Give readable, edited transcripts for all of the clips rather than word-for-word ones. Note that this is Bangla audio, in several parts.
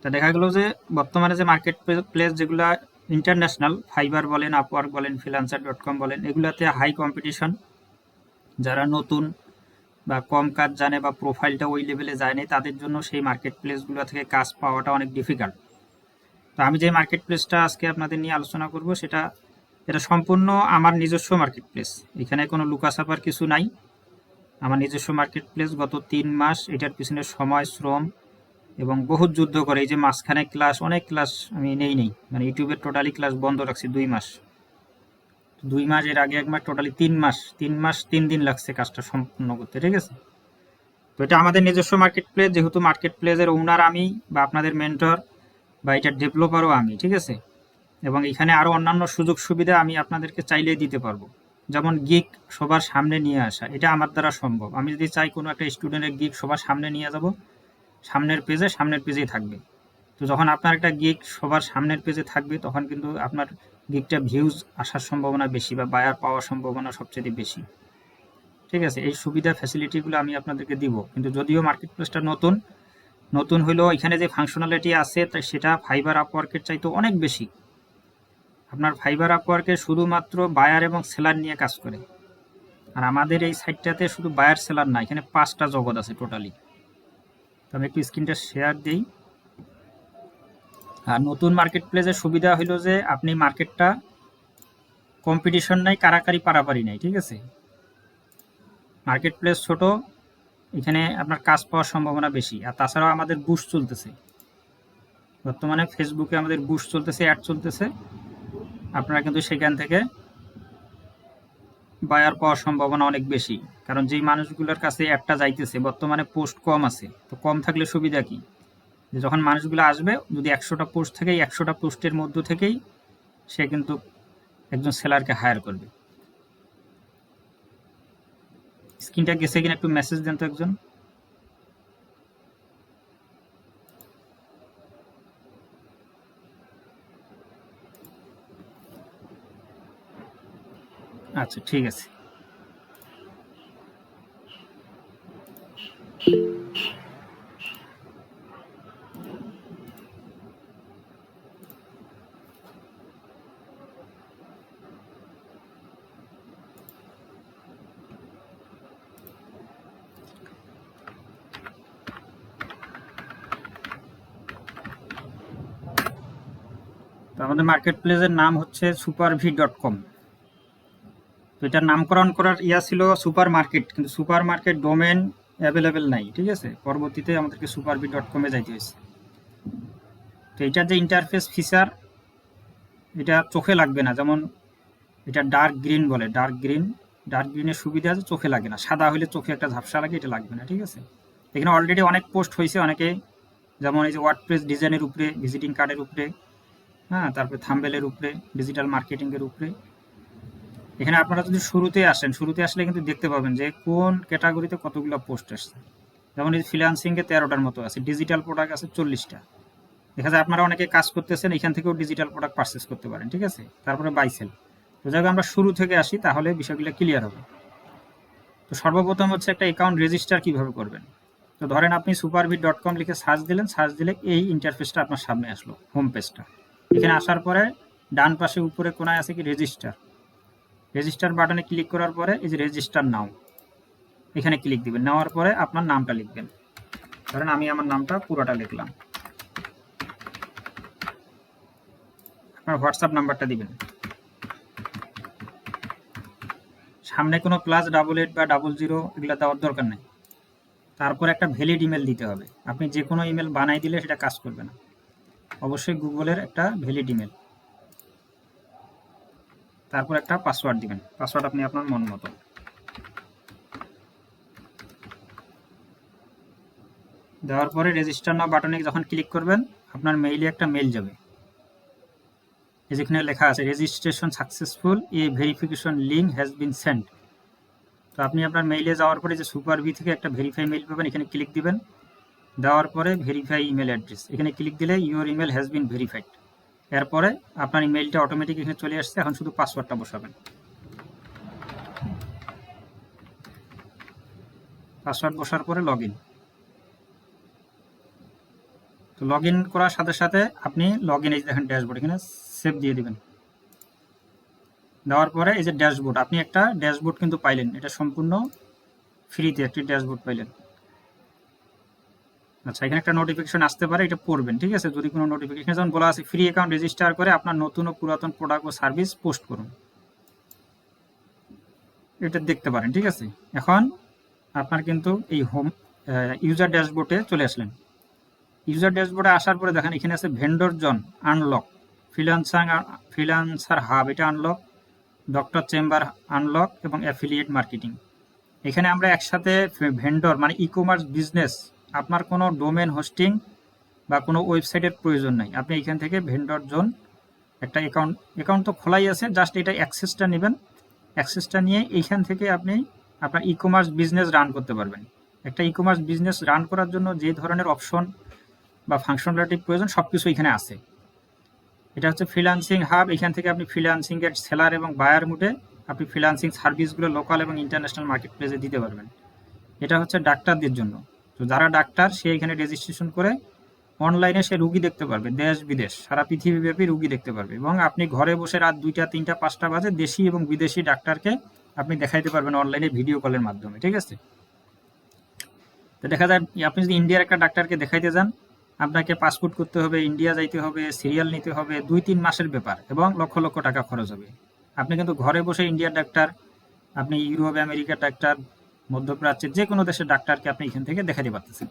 তা দেখা গেল যে বর্তমানে যে মার্কেট প্লেস যেগুলো ইন্টারন্যাশনাল, ফাইবার বলেন, আপওয়ার্ক বলেন, ফ্রিল্যান্সার.com বলেন, এগুলাতে হাই কম্পিটিশন। যারা নতুন বা কম কাজ জানে বা প্রোফাইলটা ওই লেভেলে যায়নি, তাদের জন্য সেই মার্কেট প্লেসগুলো থেকে কাজ পাওয়াটা অনেক ডিফিকাল্ট। তো আমি যে মার্কেট প্লেসটা আজকে আপনাদের নিয়ে আলোচনা করব এটা সম্পূর্ণ আমার নিজস্ব মার্কেট প্লেস। এখানে কোনো লুকাছাপার কিছু নাই। আমার নিজস্ব মার্কেট প্লেস। গত 3 মাস এটার পিছনে সময়, শ্রম এবং বহুত যুদ্ধ করে, এই যে মাঝখানে অনেক ক্লাস আমি নেই, মানে ইউটিউবের টোটালি ক্লাস বন্ধ রাখছি 2 মাস। 2 মাস, এর আগে একবার টোটালি 3 মাস 3 দিন লাগছে কাজটা সম্পূর্ণ করতে, ঠিক আছে? তো এটা আমাদের নিজস্ব মার্কেট প্লেস, যেহেতু মার্কেট প্লেসের ওনার আমি বা আপনাদের মেন্টর বা এটার ডেভেলপারও আমি, ঠিক আছে? এবং এখানে আরও অন্যান্য সুযোগ সুবিধা আমি আপনাদেরকে চাইলেই দিতে পারবো। যেমন গিগ সবার সামনে নিয়ে আসা, এটা আমার দ্বারা সম্ভব। আমি যদি চাই কোনো একটা স্টুডেন্টের গিগ সবার সামনে নিয়ে যাব, সামনের পেজেই থাকবে। তো যখন আপনার একটা গিগ সবার সামনের পেজে থাকবে, তখন কিন্তু আপনার গিগটা ভিউজ আসার সম্ভাবনা বেশি বা বায়ার পাওয়ার সম্ভাবনা সবচেয়ে বেশি, ঠিক আছে? এই সুবিধা ফ্যাসিলিটিগুলো আমি আপনাদেরকে দিব। কিন্তু যদিও মার্কেট প্লেসটা নতুন হলেও এখানে যে ফাংশনালিটি আছে সেটা ফাইবার আপওয়ার্কের চাইতে অনেক বেশি। আপনার ফাইবার আপওয়ার্কে শুধুমাত্র বায়ার এবং সেলার নিয়ে কাজ করে, আর আমাদের এই সাইটটাতে শুধু বায়ার সেলার না, এখানে 5টা জগৎ আছে টোটালি। তো আমি একটু স্ক্রিনটা শেয়ার দিই। আর নতুন মার্কেট প্লেসের সুবিধা হলো যে আপনি মার্কেটটা কম্পিটিশন নাই, কারাকারি পারাপারি নাই, ঠিক আছে? মার্কেট প্লেস ছোট, এখানে আপনার কাজ পাওয়ার সম্ভাবনা বেশি। আর তাছাড়াও আমাদের বুস্ট চলতেছে, বর্তমানে ফেসবুকে আমাদের বুস্ট চলতেছে, অ্যাড চলতেছে। আপনারা কিন্তু সেখান থেকে বায়ার পাওয়ার সম্ভাবনা অনেক বেশি, কারণ যেই মানুষগুলোর কাছে অ্যাডটা যাইতেছে বর্তমানে পোস্ট কম আছে। তো কম থাকলে সুবিধা কি, যে যখন মানুষগুলো আসবে, যদি 100টা পোস্ট থেকে 100টা পোস্টের মধ্য থেকেই সে কিন্তু একজন সেলারকে হায়ার করবে। স্ক্রিনটা গেছে কিনা একটু মেসেজ দেন তো একজন। আচ্ছা, ঠিক আছে। তো আমাদের মার্কেট প্লেসের নাম হচ্ছে superv.com। তো এটার নামকরণ করার ছিল সুপার মার্কেট, কিন্তু সুপার মার্কেট ডোমেন অ্যাভেলেবেল নাই, ঠিক আছে? পরবর্তীতে আমাদেরকে superv.com এ যাইতে হয়েছে। তো এটার যে ইন্টারফেস ফিচার, এটা চোখে লাগবে না। যেমন এটা ডার্ক গ্রিন বলে, ডার্ক গ্রিনের সুবিধা আছে, চোখে লাগে না। সাদা হলে চোখে একটা ঝাপসা লাগে, এটা লাগবে না, ঠিক আছে? এখানে অলরেডি অনেক পোস্ট হয়েছে অনেকে, যেমন এই যে ওয়ার্ডপ্রেস ডিজাইনের উপরে, ভিজিটিং কার্ডের উপরে, হ্যাঁ, তারপরে থাম্বেলের উপরে, ডিজিটাল মার্কেটিংয়ের উপরে। এখানে আপনারা যদি শুরুতে আসলে কিন্তু দেখতে পাবেন যে কোন ক্যাটাগরিতে কতগুলো পোস্ট আসছে। যেমন এই ফ্রিল্যান্সিংয়ে 13টার মতো আছে, ডিজিটাল প্রোডাক্ট আছে 40টা। দেখা যায় আপনারা অনেকে কাজ করতেছেন, এখান থেকেও ডিজিটাল প্রোডাক্ট পারচেস করতে পারেন, ঠিক আছে? তারপরে বাই সেল। তো যাই আমরা শুরু থেকে আসি, তাহলে বিষয়গুলো ক্লিয়ার হবে। তো সর্বপ্রথম হচ্ছে একটা অ্যাকাউন্ট রেজিস্টার কিভাবে করবেন। তো ধরেন আপনি superv.com লিখে সার্চ দিলে এই ইন্টারফেসটা আপনার সামনে আসলো, হোম পেজটা। এখানে আসার পরে ডান পাশে উপরে কোনায় আছে কি রেজিস্টার বাটনে ক্লিক করার পরে এই যে রেজিস্টার নাও, এখানে ক্লিক দিবেন। নেওয়ার পরে আপনার নামটা লিখবেন। ধরেন আমি আমার নামটা পুরোটা লিখলাম। আপনার হোয়াটসঅ্যাপ নাম্বারটা দিবেন। সামনে কোনো +88 বা 00 এগুলো দেওয়ার দরকার নেই। তারপর একটা ভ্যালিড ইমেল দিতে হবে। আপনি যে কোনো ইমেল বানাই দিলে সেটা কাজ করবে না, অবশ্যই গুগলের একটা ভ্যালিড ইমেল। তারপর একটা পাসওয়ার্ড দিবেন, পাসওয়ার্ড আপনি আপনার মন মতো। দেওয়ার পরে রেজিস্টার নাও বাটনে যখন ক্লিক করবেন, আপনার মেইলে একটা মেইল যাবে, যেখানে লেখা আছে registration successful, A verification link has been send. তো আপনি আপনার মেইলে যাওয়ার পরে যে superv থেকে একটা ভেরিফাই মেইল পাবেন, এখানে ক্লিক দিবেন। দেওয়ার পরে ভেরিফাই ইমেল অ্যাড্রেস, এখানে ক্লিক দিলে your email has been verified. এরপরে আপনার ইমেইলটা অটোমেটিক এখানে চলে আসছে। এখন শুধু পাসওয়ার্ডটা বসাবেন। পাসওয়ার্ড বসার পরে লগ ইন। তো লগ ইন করার সাথে সাথে আপনি লগ ইন, এই দেখেন ড্যাশবোর্ড, এখানে সেভ দিয়ে দিবেন। দেওয়ার পরে এই যে ড্যাশবোর্ড, আপনি একটা ড্যাশবোর্ড কিন্তু পাইলেন, এটা সম্পূর্ণ ফ্রিতে একটি ড্যাশবোর্ড পাইলেন। আচ্ছা, এখানে একটা নোটিফিকেশন আসতে পারে, এটা পড়বেন, ঠিক আছে। যদি কোনো নোটিফিকেশন, যেমন বলা আছে ফ্রি অ্যাকাউন্ট রেজিস্টার করে আপনার নতুন ও পুরাতন প্রোডাক্ট ও সার্ভিস পোস্ট করুন, এটা দেখতে পারেন, ঠিক আছে। এখন আপনার কিন্তু এই হোম ইউজার ড্যাশবোর্ডে চলে আসলেন। ইউজার ড্যাশবোর্ডে আসার পরে দেখেন এখানে আছে ভেন্ডর জন আনলক, ফ্রিল্যান্সার হাব এটা আনলক, ডক্টর চেম্বার আনলক এবং অ্যাফিলিয়েট মার্কেটিং। এখানে আমরা একসাথে ভেন্ডর মানে ই কমার্স বিজনেস, আপনার কোনো ডোমেন হোস্টিং বা কোনো ওয়েবসাইটের প্রয়োজন নাই। আপনি এখান থেকে ভেন্ডর জোন একটা অ্যাকাউন্ট তো খোলাই আছে, জাস্ট এটা অ্যাক্সেসটা নেবেন। অ্যাক্সেসটা নিয়ে এইখান থেকে আপনি আপনার ই কমার্স বিজনেস রান করতে পারবেন। একটা ই কমার্স বিজনেস রান করার জন্য যে ধরনের অপশন বা ফাংশনালিটি প্রয়োজন সব কিছু এখানে আছে। এটা হচ্ছে ফ্রিল্যান্সিং হাব, এখান থেকে আপনি ফ্রিল্যান্সিংয়ের সেলার এবং বায়ার মুডে আপনি ফ্রিল্যান্সিং সার্ভিসগুলো লোকাল এবং ইন্টারন্যাশনাল মার্কেট প্লেসে দিতে পারবেন। এটা হচ্ছে ডাক্তারদের জন্য, তো যারা ডাক্তার সে এখানে রেজিস্ট্রেশন করে অনলাইনে সে রুগী দেখতে পারবে, দেশ বিদেশ সারা পৃথিবীব্যাপী রুগী দেখতে পারবে, এবং আপনি ঘরে বসে রাত 2টা 3টা 5টা বাজে দেশি এবং বিদেশি ডাক্তারকে আপনি দেখাইতে পারবেন অনলাইনে ভিডিও কলের মাধ্যমে, ঠিক আছে। তো দেখা যায় আপনি যদি ইন্ডিয়ার একটা ডাক্তারকে দেখাইতে যান, আপনাকে পাসপোর্ট করতে হবে, ইন্ডিয়া যাইতে হবে, সিরিয়াল নিতে হবে, 2-3 মাসের ব্যাপার এবং লক্ষ লক্ষ টাকা খরচ হবে। আপনি কিন্তু ঘরে বসে ইন্ডিয়ার ডাক্তার, আপনি ইউরোপ আমেরিকার ডাক্তার, মধ্যপ্রাচ্যের যে কোনো দেশের ডাক্তারকে আপনি এখান থেকে দেখাতে পারতেছেন।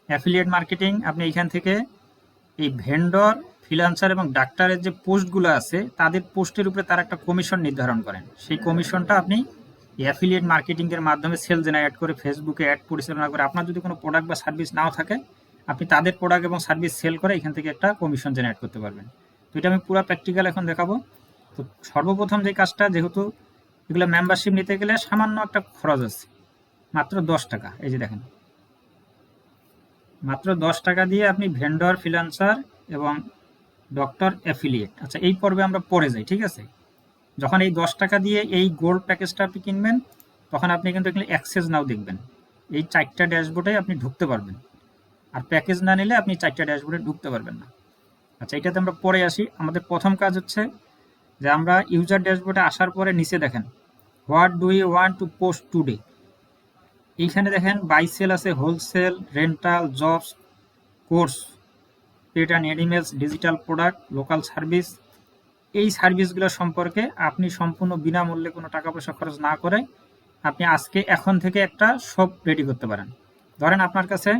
অ্যাফিলিয়েট মার্কেটিং, আপনি এখান থেকে এই ভেন্ডর, ফ্রিল্যান্সার এবং ডাক্তারের যে পোস্টগুলো আছে তাদের পোস্টের উপরে তারা একটা কমিশন নির্ধারণ করেন। সেই কমিশনটা আপনি অ্যাফিলিয়েট মার্কেটিংয়ের মাধ্যমে সেল জেনারেট করে ফেসবুকে অ্যাড পরিচালনা করে, আপনার যদি কোনো প্রোডাক্ট বা সার্ভিস নাও থাকে আপনি তাদের প্রোডাক্ট এবং সার্ভিস সেল করে এখান থেকে একটা কমিশন জেনারেট করতে পারবেন। তো এটা আমি পুরো প্র্যাকটিক্যাল এখন দেখাবো। তো সর্বপ্রথম যে কাজটা, যেহেতু এগুলো মেম্বারশিপ নিতে গেলে সামান্য একটা খরচ আছে, মাত্র 10 টাকা। এই যে দেখেন, মাত্র 10 টাকা দিয়ে আপনি ভেন্ডর, ফ্রিল্যান্সার এবং ডক্টর অ্যাফিলিয়েট। আচ্ছা, এই পর্বে আমরা পরে যাই, ঠিক আছে। যখন এই 10 টাকা দিয়ে এই গোল্ড প্যাকেজটা আপনি কিনবেন, তখন আপনি কিন্তু এখানে অ্যাক্সেস নাও দেখবেন, এই 4টা ড্যাশবোর্ডে আপনি ঢুকতে পারবেন। আর প্যাকেজ না নিলে আপনি 4টা ড্যাশবোর্ডে ঢুকতে পারবেন না। আচ্ছা, এটাতে আমরা পরে আসি। আমাদের প্রথম কাজ হচ্ছে যে আমরা ইউজার ড্যাশবোর্ডে আসার পরে নিচে দেখেন what do you want to post today. এইখানে দেখেন বাই সেল আছে, wholesale, rental, jobs, course, pets and animals, digital product, local service. এই সার্ভিসগুলো সম্পর্কে আপনি সম্পূর্ণ বিনামূল্যে কোনো টাকা পয়সা খরচ না করে আপনি আজকে এখন থেকে একটা শপ রেডি করতে পারেন। ধরেন আপনার কাছে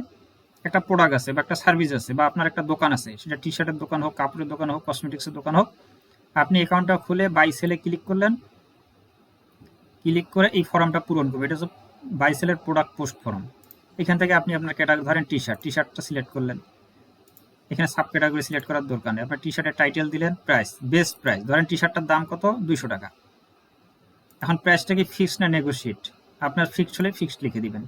একটা প্রোডাক্ট আছে বা একটা সার্ভিস আছে বা আপনার একটা দোকান আছে, সেটা টি শার্টের দোকান হোক, কাপড়ের দোকান হোক, কসমেটিক্সের দোকান হোক। আপনি অ্যাকাউন্টটা খুলে বাই সেলে ক্লিক করলেন, ক্লিক করে এই ফর্মটা পূরণ করবে। এটা হচ্ছে বাই সেলের প্রোডাক্ট পোস্ট ফর্ম। এখান থেকে আপনি আপনার ক্যাটাগরি, ধরেন টি শার্টটা সিলেক্ট করলেন, এখানে সাব ক্যাটাগরি সিলেক্ট করার দরকার নেই। আপনার টি শার্টের টাইটেল দিলেন, প্রাইস, বেস্ট প্রাইস, ধরেন টি শার্টটার দাম কত, 200 টাকা। এখন প্রাইসটা কি ফিক্সড না নেগোশিয়েট? আপনার ফিক্সড হলে ফিক্সড লিখে দিবেন।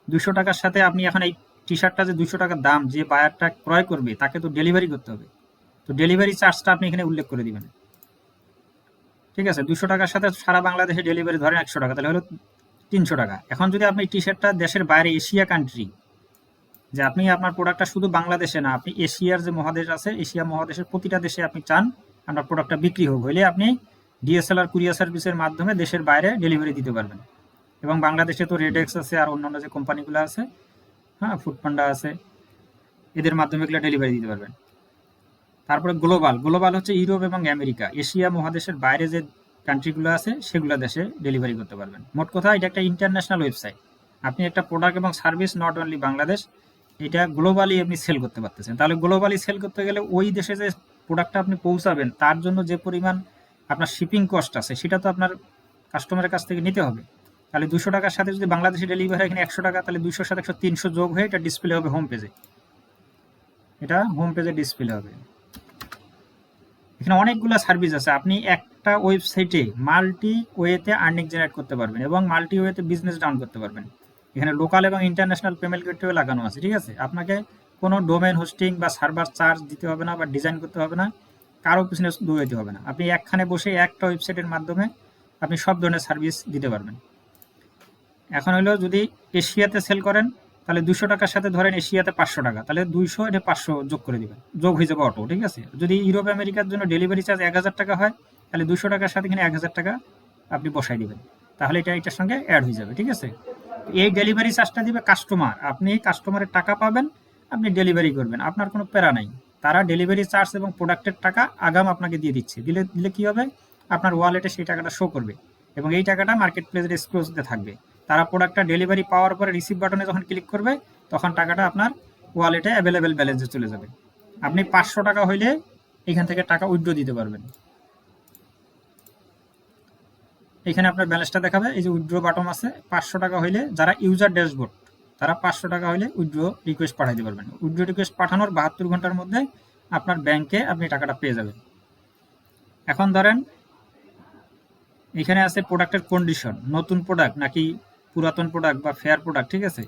200 টাকার সাথে আপনি এখন এই টি শার্টটা যে 200 টাকার দাম, যে বায়ারটা ক্রয় করবে তাকে তো ডেলিভারি করতে হবে, তো ডেলিভারি চার্জটা আপনি এখানে উল্লেখ করে দিবেন, ঠিক আছে। 200 টাকার সাথে সারা বাংলাদেশে ডেলিভারি ধরেন 100 টাকা, তাহলে হলো 300 টাকা। এখন যদি আপনি টি শার্টটা দেশের বাইরে, এশিয়া কান্ট্রি, যে আপনি আপনার প্রোডাক্টটা শুধু বাংলাদেশে না, আপনি এশিয়ার যে মহাদেশ আছে, এশিয়া মহাদেশের প্রতিটা দেশে আপনি চান আপনার প্রোডাক্টটা বিক্রি হোক, হইলে আপনি ডিএসএলআর কুরিয়ার সার্ভিসের মাধ্যমে দেশের বাইরে ডেলিভারি দিতে পারবেন। এবং বাংলাদেশে তো রেডেক্স আছে আর অন্যান্য যে কোম্পানিগুলো আছে, হ্যাঁ, ফুডপান্ডা আছে, এদের মাধ্যমে এগুলো ডেলিভারি দিতে পারবেন। তারপরে গ্লোবাল হচ্ছে ইউরোপ এবং আমেরিকা, এশিয়া মহাদেশের বাইরে যে কান্ট্রিগুলো আছে সেগুলো দেশে ডেলিভারি করতে পারবেন। মোট কথা এটা একটা ইন্টারন্যাশনাল ওয়েবসাইট। আপনি একটা প্রোডাক্ট এবং সার্ভিস নট অনলি বাংলাদেশ, এটা গ্লোবালি আপনি সেল করতে পারতেছেন। তাহলে গ্লোবালি সেল করতে গেলে ওই দেশে যে প্রোডাক্টটা আপনি পৌঁছাবেন তার জন্য যে পরিমাণ আপনার শিপিং কস্ট আছে সেটা তো আপনার কাস্টমারের কাছ থেকে নিতে হবে। তাহলে 200 টাকার সাথে যদি বাংলাদেশে ডেলিভারি হয় এখানে 100 টাকা, তাহলে 200 সাথে 100, 300 যোগ হয়ে এটা ডিসপ্লে হবে হোম পেজে, এটা হোম পেজে ডিসপ্লে হবে। এখানে অনেকগুলো সার্ভিস আছে, আপনি একটা ওয়েবসাইটে মাল্টি ওয়েতে আর্নিং জেনারেট করতে পারবেন এবং মাল্টি ওয়েতে বিজনেস ডাউন করতে পারবেন। এখানে লোকাল এবং ইন্টারন্যাশনাল পেমেন্ট গেটওয়ে লাগানো আছে, ঠিক আছে। আপনাকে কোনো ডোমেন হোস্টিং বা সার্ভার চার্জ দিতে হবে না বা ডিজাইন করতে হবে না, কারো পিছনে দৌড়াইতে হবে না। আপনি একখানে বসে একটা ওয়েবসাইটের মাধ্যমে আপনি সব ধরনের সার্ভিস দিতে পারবেন। এখন হলো যদি এশিয়াতে সেল করেন তাহলে 200 টাকার সাথে ধরেন এশিয়াতে 500 টাকা, তাহলে 200 এটা 500 যোগ করে দিবেন, যোগ হয়ে যাবে অটো, ঠিক আছে। যদি ইউরোপ আমেরিকার জন্য ডেলিভারি চার্জ 1000 টাকা হয়, তাহলে 200 টাকার সাথে এখানে 1000 টাকা আপনি বসাই দিবেন, তাহলে এটা এটার সঙ্গে অ্যাড হয়ে যাবে, ঠিক আছে। এই ডেলিভারি চার্জটা দিবে কাস্টমার, আপনি কাস্টমারের টাকা পাবেন, আপনি ডেলিভারি করবেন, আপনার কোনো প্যারা নাই। তারা ডেলিভারি চার্জ এবং প্রোডাক্টের টাকা আগাম আপনাকে দিয়ে দিচ্ছে, দিলে দিলে কি হবে, আপনার ওয়ালেটে সেই টাকাটা শো করবে এবং এই টাকাটা মার্কেট প্লেসের এক্সক্লুসিভে থাকবে। তারা প্রোডাক্টটা ডেলিভারি পাওয়ার পরে রিসিভ বাটনে যখন ক্লিক করবে, তখন টাকাটা আপনার ওয়ালেটে অ্যাভেলেবেল ব্যালেন্সে চলে যাবে। আপনি 500 টাকা হইলে এখান থেকে টাকা উইথড্র দিতে পারবেন। এখানে আপনার ব্যালেন্সটা দেখাবে, এই যে উইথড্র বাটন আছে। 500 টাকা হইলে যারা ইউজার ড্যাশবোর্ড, তারা 500 টাকা হইলে উইথড্র রিকোয়েস্ট পাঠাইতে পারবেন। উইথড্র রিকোয়েস্ট পাঠানোর 72 ঘন্টার মধ্যে আপনার ব্যাংকে আপনি টাকাটা পেয়ে যাবেন। এখন ধরেন এখানে আছে প্রোডাক্টের কন্ডিশন, নতুন প্রোডাক্ট নাকি পুরাতন প্রোডাক্ট বা ফেয়ার প্রোডাক্ট, ঠিক আছে।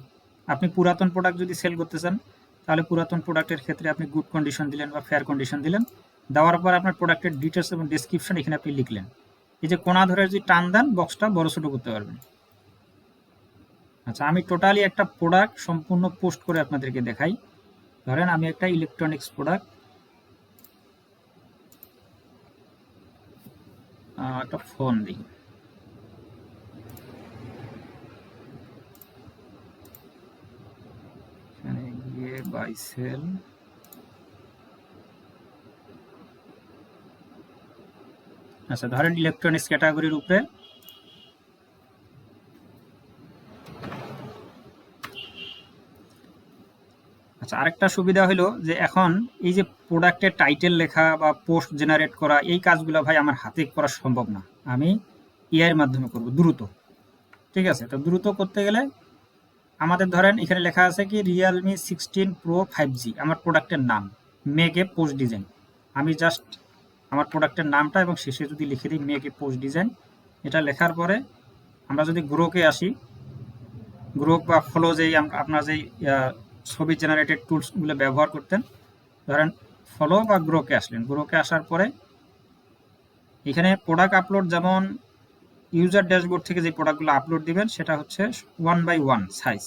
আপনি পুরাতন প্রোডাক্ট যদি সেল করতে চান, তাহলে পুরাতন প্রোডাক্টের ক্ষেত্রে আপনি গুড কন্ডিশন দিলেন বা ফেয়ার কন্ডিশন দিলেন। দেওয়ার পর আপনার প্রোডাক্টের ডিটেলস এবং ডেসক্রিপশন এখানে আপনি লিখলেন। এই যে কোনা ধরে যদি টান দেন, বক্সটা বড় ছোট করতে পারবেন। আচ্ছা, আমি টোটালি একটা প্রোডাক্ট সম্পূর্ণ পোস্ট করে আপনাদেরকে দেখাই। ধরেন আমি একটা ইলেকট্রনিক্স প্রোডাক্ট, একটা ফোন দিই, এখানে গিয়ে বাই সেল, আচ্ছা ধরেন ইলেকট্রনিক্স ক্যাটাগরির উপরে আচ্ছা, আরেকটা সুবিধা হলো যে এখন এই যে প্রোডাক্টের টাইটেল লেখা বা পোস্ট জেনারেট করা, এই কাজগুলো ভাই আমার হাতে করা সম্ভব না, আমি এআই এর মাধ্যমে করব দ্রুত, ঠিক আছে। তো দ্রুত করতে গেলে আমাদের ধরেন এখানে লেখা আছে কি রিয়েলমি 16 প্রো 5G, আমার প্রোডাক্টের নাম, মেক এ পোস্ট ডিজাইন। আমি জাস্ট আমার প্রোডাক্টের নামটা এবং শেষে যদি লিখে দিই মেক এ পোস্ট ডিজাইন, এটা লেখার পরে আমরা যদি গ্রোকে আসি, গ্রোক বা ফলো যেই আপনার যেই ছবি জেনারেটেড টুলসগুলো ব্যবহার করতেন, ধরেন ফলো বা গ্রোকে আসলেন। গ্রোকে আসার পরে এখানে প্রোডাক্ট আপলোড, যেমন ইউজার ড্যাশবোর্ড থেকে যে প্রোডাক্টগুলো আপলোড দিবেন সেটা হচ্ছে 1:1 সাইজ,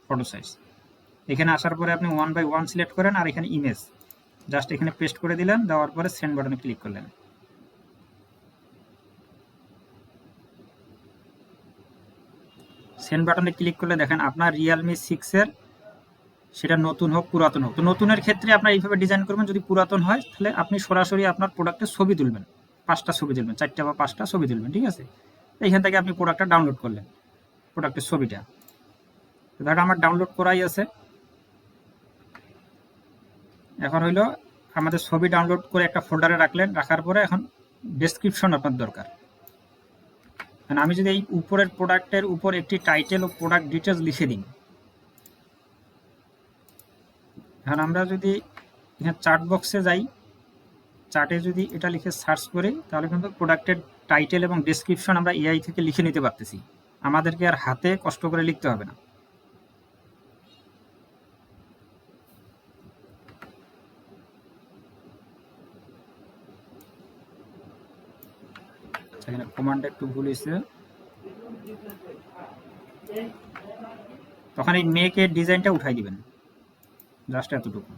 ফটো সাইজ। এখানে আসার পরে আপনি 1:1 সিলেক্ট করেন আর এখানে ইমেজ জাস্ট এখানে পেস্ট করে দিলেন, দেওয়ার পরে সেন্ড বাটনে ক্লিক করলেন। সেন্ড বাটনে ক্লিক করলে দেখেন আপনার রিয়েলমি 6 এর, সেটা নতুন হোক পুরাতন হোক, তো নতুনের ক্ষেত্রে আপনার এইভাবে ডিজাইন করবেন। যদি পুরাতন হয় তাহলে আপনি সরাসরি আপনার প্রোডাক্টের ছবি তুলবেন, 5টা ছবি তুলবেন, 4টা বা 5টা ছবি তুলবেন, ঠিক আছে। এইখান থেকে আপনি প্রোডাক্টটা ডাউনলোড করলেন, প্রোডাক্টের ছবিটা ধরেন আমার ডাউনলোড করাই আছে। এখন হইলো আমাদের ছবি ডাউনলোড করে একটা ফোল্ডারে রাখলেন, রাখার পরে এখন ডেসক্রিপশন আপনার দরকার। আমি যদি এই উপরের প্রোডাক্টের উপর একটি টাইটেল ও প্রোডাক্ট ডিটেলস লিখে দিই, এখন আমরা যদি এখানে চার্ট বক্সে যাই, চার্টে যদি এটা লিখে সার্চ করি, তাহলে কিন্তু প্রোডাক্টের টাইটেল এবং ডেসক্রিপশন আমরা এআই থেকে লিখে নিতে পারতেছি, আমাদেরকে আর হাতে কষ্ট করে লিখতে হবে না। এখানে কমান্ডটা একটু ভুল হয়েছে, তখন এই মেকের ডিজাইনটা উঠাই দিবেন, জাস্ট এতটুকু।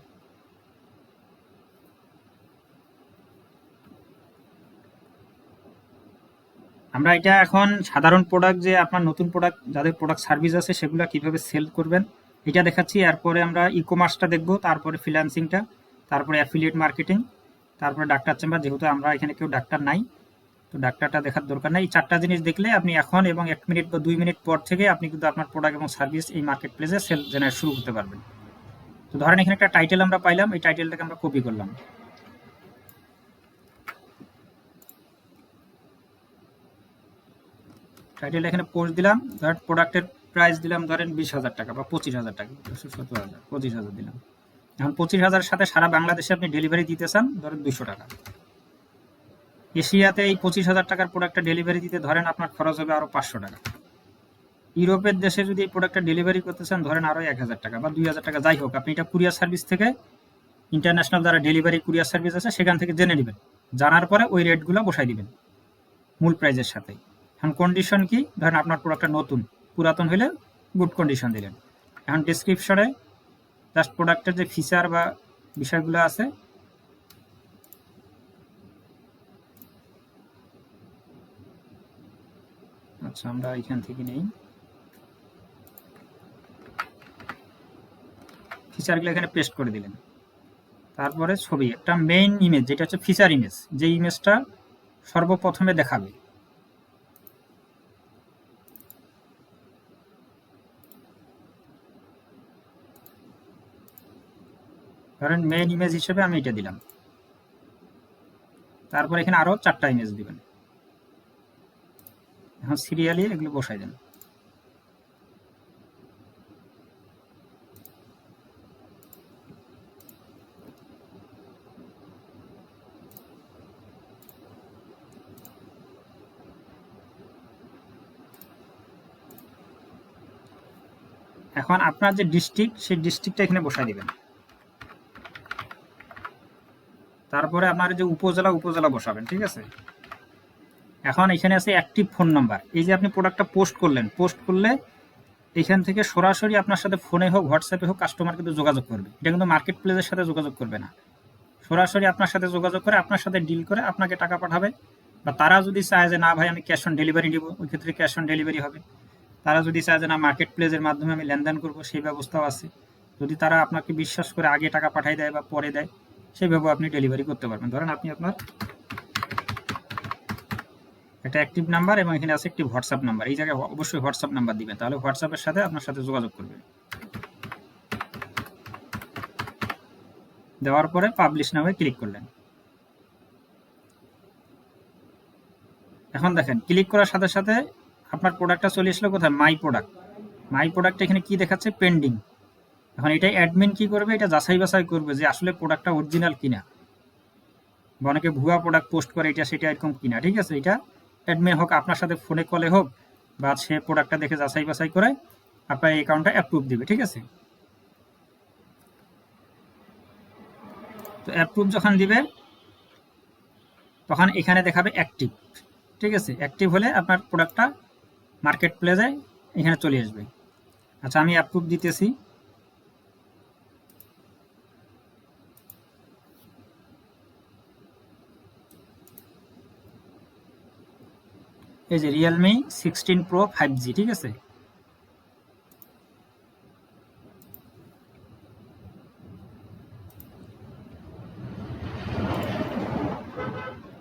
আমরা এটা এখন সাধারণ প্রোডাক্ট, যে আপনার নতুন প্রোডাক্ট যাদের প্রোডাক্ট সার্ভিস আছে সেগুলো কিভাবে সেল করবেন এটা দেখাচ্ছি। এরপরে আমরা ই কমার্সটা দেখবো, তারপরে ফ্রিল্যান্সিংটা, তারপরে অ্যাফিলিয়েট মার্কেটিং, তারপরে ডাক্তার চেম্বার। যেহেতু আমরা এখানে কেউ ডাক্তার নাই, তো ডাক্তারটা দেখার দরকার নেই। এই 4টা জিনিস দেখলে আপনি এখন এবং 1 মিনিট বা 2 মিনিট পর থেকে আপনি কিন্তু আপনার প্রোডাক্ট এবং সার্ভিস এই মার্কেট প্লেসে সেল জেনারেট শুরু করতে পারবেন। তো ধরেন এখানে একটা টাইটেল আমরা পাইলাম, এই টাইটেলটাকে আমরা কপি করলাম, টাইটেল এখানে পোস্ট দিলাম, ধরেন প্রোডাক্টের প্রাইস দিলাম ধরেন 20,000 টাকা বা 25,000 টাকা, 70,000, 25,000 দিলাম। এখন 25,000 সাথে সারা বাংলাদেশে আপনি ডেলিভারি দিতে চান ধরেন 200 টাকা। এশিয়াতে এই 25,000 টাকার প্রোডাক্টটা ডেলিভারি দিতে ধরেন আপনার খরচ হবে আরো 500 টাকা। ইউরোপের দেশে যদি এই প্রোডাক্টটা ডেলিভারি করতে চান ধরেন আরো 1,000 টাকা বা 2,000 টাকা, যাই হোক আপনি এটা কুরিয়ার সার্ভিস থেকে, ইন্টারন্যাশনাল যারা ডেলিভারি কুরিয়ার সার্ভিস আছে সেখান থেকে জেনে নেবেন, জানার পরে ওই রেটগুলো বসাই দিবেন মূল প্রাইজের সাথে। এখন কন্ডিশন কি, ধরেন আপনার প্রোডাক্টটা নতুন, পুরাতন হলে গুড কন্ডিশন দিলেন। এখন ডেসক্রিপশনে জাস্ট প্রোডাক্টের যে ফিচার বা বিষয়গুলো আছে আচ্ছা আমরা এখান থেকে নেই ফিচারগুলো এখানে পেস্ট করে দিলেন। তারপরে ছবি একটা মেইন ইমেজ যেটা হচ্ছে ফিচার ইমেজ, যে ইমেজটা সর্বপ্রথমে দেখাবে ধরেন মেইন ইমেজ হিসেবে আমি এটা দিলাম। তারপর এখানে আরো 4টা ইমেজ দিবেন। এখন সিরিয়ালি এগুলো বসাই দেন। এখন আপনার যে ডিস্ট্রিক্ট সেই ডিস্ট্রিক্টটা এখানে বসাই দিবেন। তারপরে আপনার যে উপজেলা উপজেলা বসাবেন, ঠিক আছে। এখন এখানে আছে অ্যাক্টিভ ফোন নাম্বার। এই যে আপনি প্রোডাক্টটা পোস্ট করলেন, পোস্ট করলে এখান থেকে সরাসরি আপনার সাথে ফোনে হোক হোয়াটসঅ্যাপে হোক কাস্টমার কিন্তু যোগাযোগ করবে। এটা কিন্তু মার্কেট প্লেসের সাথে যোগাযোগ করবে না, সরাসরি আপনার সাথে যোগাযোগ করে আপনার সাথে ডিল করে আপনাকে টাকা পাঠাবে। বা তারা যদি চায় যে না ভাই আমি ক্যাশ অন ডেলিভারি নিব, ওই ক্ষেত্রে ক্যাশ অন ডেলিভারি হবে। তারা যদি চায় যে না মার্কেট প্লেসের মাধ্যমে আমি লেনদেন করবো, সেই ব্যবস্থাও আছে। যদি তারা আপনাকে বিশ্বাস করে আগে টাকা পাঠাই দেয় বা পরে দেয়, সেইভাবে আপনি ডেলিভারি করতে পারবেন। ধরেন আপনি আপনার একটা অ্যাক্টিভ নাম্বার এবং এখানে আছে একটি হোয়াটসঅ্যাপ নাম্বার, এই জায়গায় অবশ্যই হোয়াটসঅ্যাপ নাম্বার দিবেন, তাহলে হোয়াটসঅ্যাপের সাথে আপনার সাথে যোগাযোগ করবে। দেওয়ার পরে পাবলিশ নামে ক্লিক করলেন। এখন দেখেন ক্লিক করার সাথে সাথে আপনার প্রোডাক্টটা চলে আসলো কোথায়, মাই প্রোডাক্ট। মাই প্রোডাক্ট এখানে কি দেখাচ্ছে, পেন্ডিং। এখন এটা অ্যাডমিন কি করবে, এটা যাচাই বাছাই করবে যে আসলে প্রোডাক্টটা অরিজিনাল কিনা, বা অনেকে ভুয়া প্রোডাক্ট পোস্ট করে এটা সেটা এরকম কিনা, ঠিক আছে। এটা অ্যাডমিন হোক আপনার সাথে ফোনে কলে হোক বা সে প্রোডাক্টটা দেখে যাচাই বাছাই করে আপনার এই অ্যাকাউন্টটা অ্যাপ্রুভ দিবে, ঠিক আছে। তো অ্যাপ্রুভ যখন দিবে তখন এখানে দেখাবে অ্যাক্টিভ, ঠিক আছে। অ্যাক্টিভ হলে আপনার প্রোডাক্টটা মার্কেট প্লেসে এখানে চলে আসবে। আচ্ছা আমি অ্যাপ্রুভ দিতেছি। এই যে রিয়েলমি 16 Pro 5G, ঠিক আছে।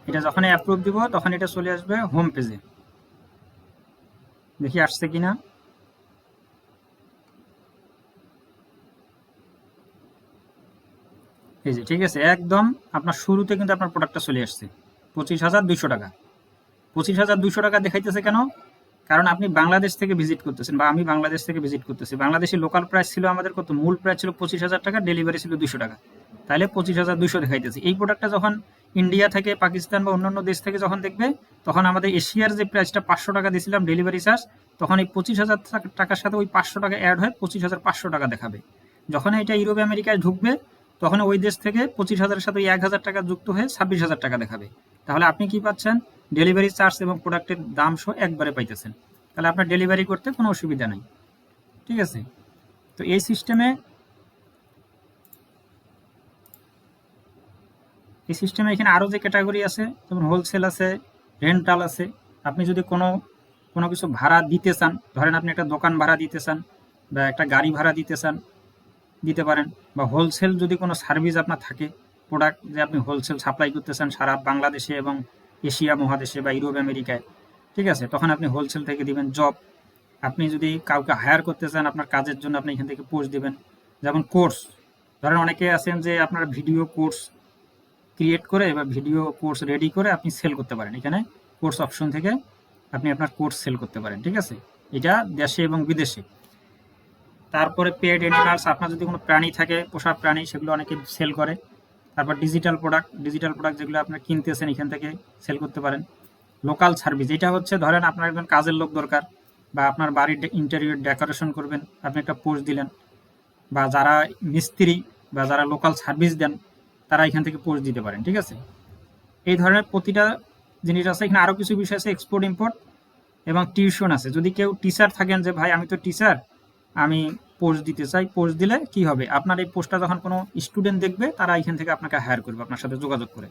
এটা যখন অ্যাপ্রুভ দিব তখন এটা চলে আসবে হোম পেজে। দেখি আসছে কিনা। এই যে ঠিক আছে, একদম আপনার শুরুতে কিন্তু আপনার প্রোডাক্টটা চলে আসছে 25,200 টাকা। 25,200 টাকা দেখাইতেছে কেন, কারণ আপনি বাংলাদেশ থেকে ভিজিট করতেছেন বা আমি বাংলাদেশ থেকে ভিজিট করতেছি। বাংলাদেশের লোকাল প্রাইস ছিল আমাদের কত, মূল প্রাইস ছিল 25,000 টাকা, ডেলিভারি ছিল 200 টাকা, তাহলে 25,200 দেখাইতেছে। এই প্রোডাক্টটা যখন ইন্ডিয়া থেকে পাকিস্তান বা অন্যান্য দেশ থেকে যখন দেখবে, তখন আমাদের এশিয়ার যে প্রাইসটা 500 টাকা দিয়েছিলাম ডেলিভারি চার্জ, তখন এই 25,000 টাকার সাথে ওই 500 টাকা অ্যাড হয়ে 25,500 টাকা দেখাবে। যখন এটা ইউরোপ আমেরিকায় ঢুকবে তখন ওই দেশ থেকে 25,000-এর সাথে ওই 1,000 টাকা যুক্ত হয়ে 26,000 টাকা দেখাবে। তাহলে আপনি কি পাচ্ছেন, ডেলিভারি চার্জ এবং প্রোডাক্টের দাম সহ একবারে পাইতেছেন। তাহলে আপনার ডেলিভারি করতে কোনো অসুবিধা নেই, ঠিক আছে। তো এই সিস্টেমে এখানে আরও যে ক্যাটাগরি আছে, যেমন হোলসেল আছে, রেন্টাল আছে। আপনি যদি কোনো কিছু ভাড়া দিতে চান, ধরেন আপনি একটা দোকান ভাড়া দিতে চান বা একটা গাড়ি ভাড়া দিতে চান, দিতে পারেন। বা হোলসেল যদি কোনো সার্ভিস আপনার থাকে, প্রোডাক্ট যে আপনি হোলসেল সাপ্লাই করতে চান সারা বাংলাদেশে এবং এশিয়া মহাদেশে বা ইউরোপ আমেরিকায়, ঠিক আছে, তখন আপনি হোলসেল থেকে দিবেন। জব, আপনি যদি কাউকে হায়ার করতে চান আপনার কাজের জন্য, আপনি এখান থেকে পোস্ট দিবেন। যেমন কোর্স, ধরেন অনেকে আছেন যে আপনার ভিডিও কোর্স ক্রিয়েট করে বা ভিডিও কোর্স রেডি করে আপনি সেল করতে পারেন। এখানে কোর্স অপশন থেকে আপনি আপনার কোর্স সেল করতে পারেন, ঠিক আছে। এটা দেশে এবং বিদেশে। তারপরে পেড অ্যানিমালস, আপনার যদি কোনো প্রাণী থাকে, পোষা প্রাণী, সেগুলো অনেকে সেল করে। তারপর ডিজিটাল প্রোডাক্ট যেগুলো আপনার কিনতেছেন এখান থেকে সেল করতে পারেন। লোকাল সার্ভিস, এটা হচ্ছে ধরেন আপনার একজন কাজের লোক দরকার বা আপনার বাড়ির ইন্টেরিয়র ডেকোরেশন করবেন, আপনি একটা পোস্ট দিলেন। বা যারা মিস্ত্রি বা যারা লোকাল সার্ভিস দেন তারা এখান থেকে পোস্ট দিতে পারেন, ঠিক আছে। এই ধরনের প্রতিটা জিনিস আছে। এখানে আরও কিছু বিষয় আছে, এক্সপোর্ট ইম্পোর্ট এবং টিউশন আছে। যদি কেউ টিচার থাকেন যে ভাই আমি তো টিচার, আমি পোস্ট দিতে চাই, পোস্ট দিলে কি হবে, আপনার এই পোস্টটা যখন কোনো স্টুডেন্ট দেখবে তারা এখান থেকে আপনাকে হায়ার করবে আপনার সাথে যোগাযোগ করে।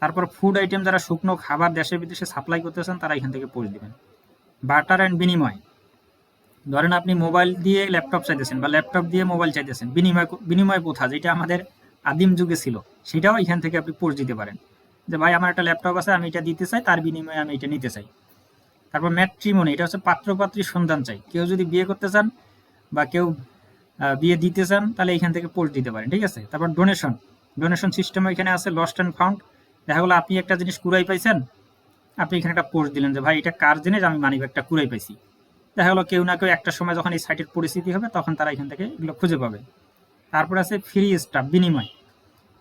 তারপর ফুড আইটেম, যারা শুকনো খাবার দেশে বিদেশে সাপ্লাই করতেছেন তারা এখান থেকে পোস্ট দিবেন। বার্টার অ্যান্ড বিনিময়, ধরেন আপনি মোবাইল দিয়ে ল্যাপটপ চাইতেছেন বা ল্যাপটপ দিয়ে মোবাইল চাইতেছেন, বিনিময় প্রথা যেটা আমাদের আদিম যুগে ছিল, সেটাও এখান থেকে আপনি পোস্ট দিতে পারেন যে ভাই আমার একটা ল্যাপটপ আছে, আমি এটা দিতে চাই, তার বিনিময়ে আমি এটা নিতে চাই। তারপর ম্যাট্রিমনি, এটা হচ্ছে পাত্রপাত্রীর সন্ধান চাই, কেউ যদি বিয়ে করতে চান বা কেউ বিয়ে দিতে চান তাহলে এখান থেকে পোস্ট দিতে পারেন, ঠিক আছে। তারপর ডোনেশন সিস্টেম এখানে আছে, লস্ট অ্যান্ড ফাউন্ড, দেখা গেলো আপনি একটা জিনিস কুড়াই পাইছেন, আপনি এখানে একটা পোস্ট দিলেন যে ভাই এটা কার জিনিস, আমি মানিব্যাগটা কুড়াই পাইছি। দেখা গেলো কেউ না কেউ একটা সময় যখন এই সাইটের পরিস্থিতি হবে তখন তারা এখান থেকে এগুলো খুঁজে পাবে। তারপর আছে ফ্রি স্টাফ, বিনিময়।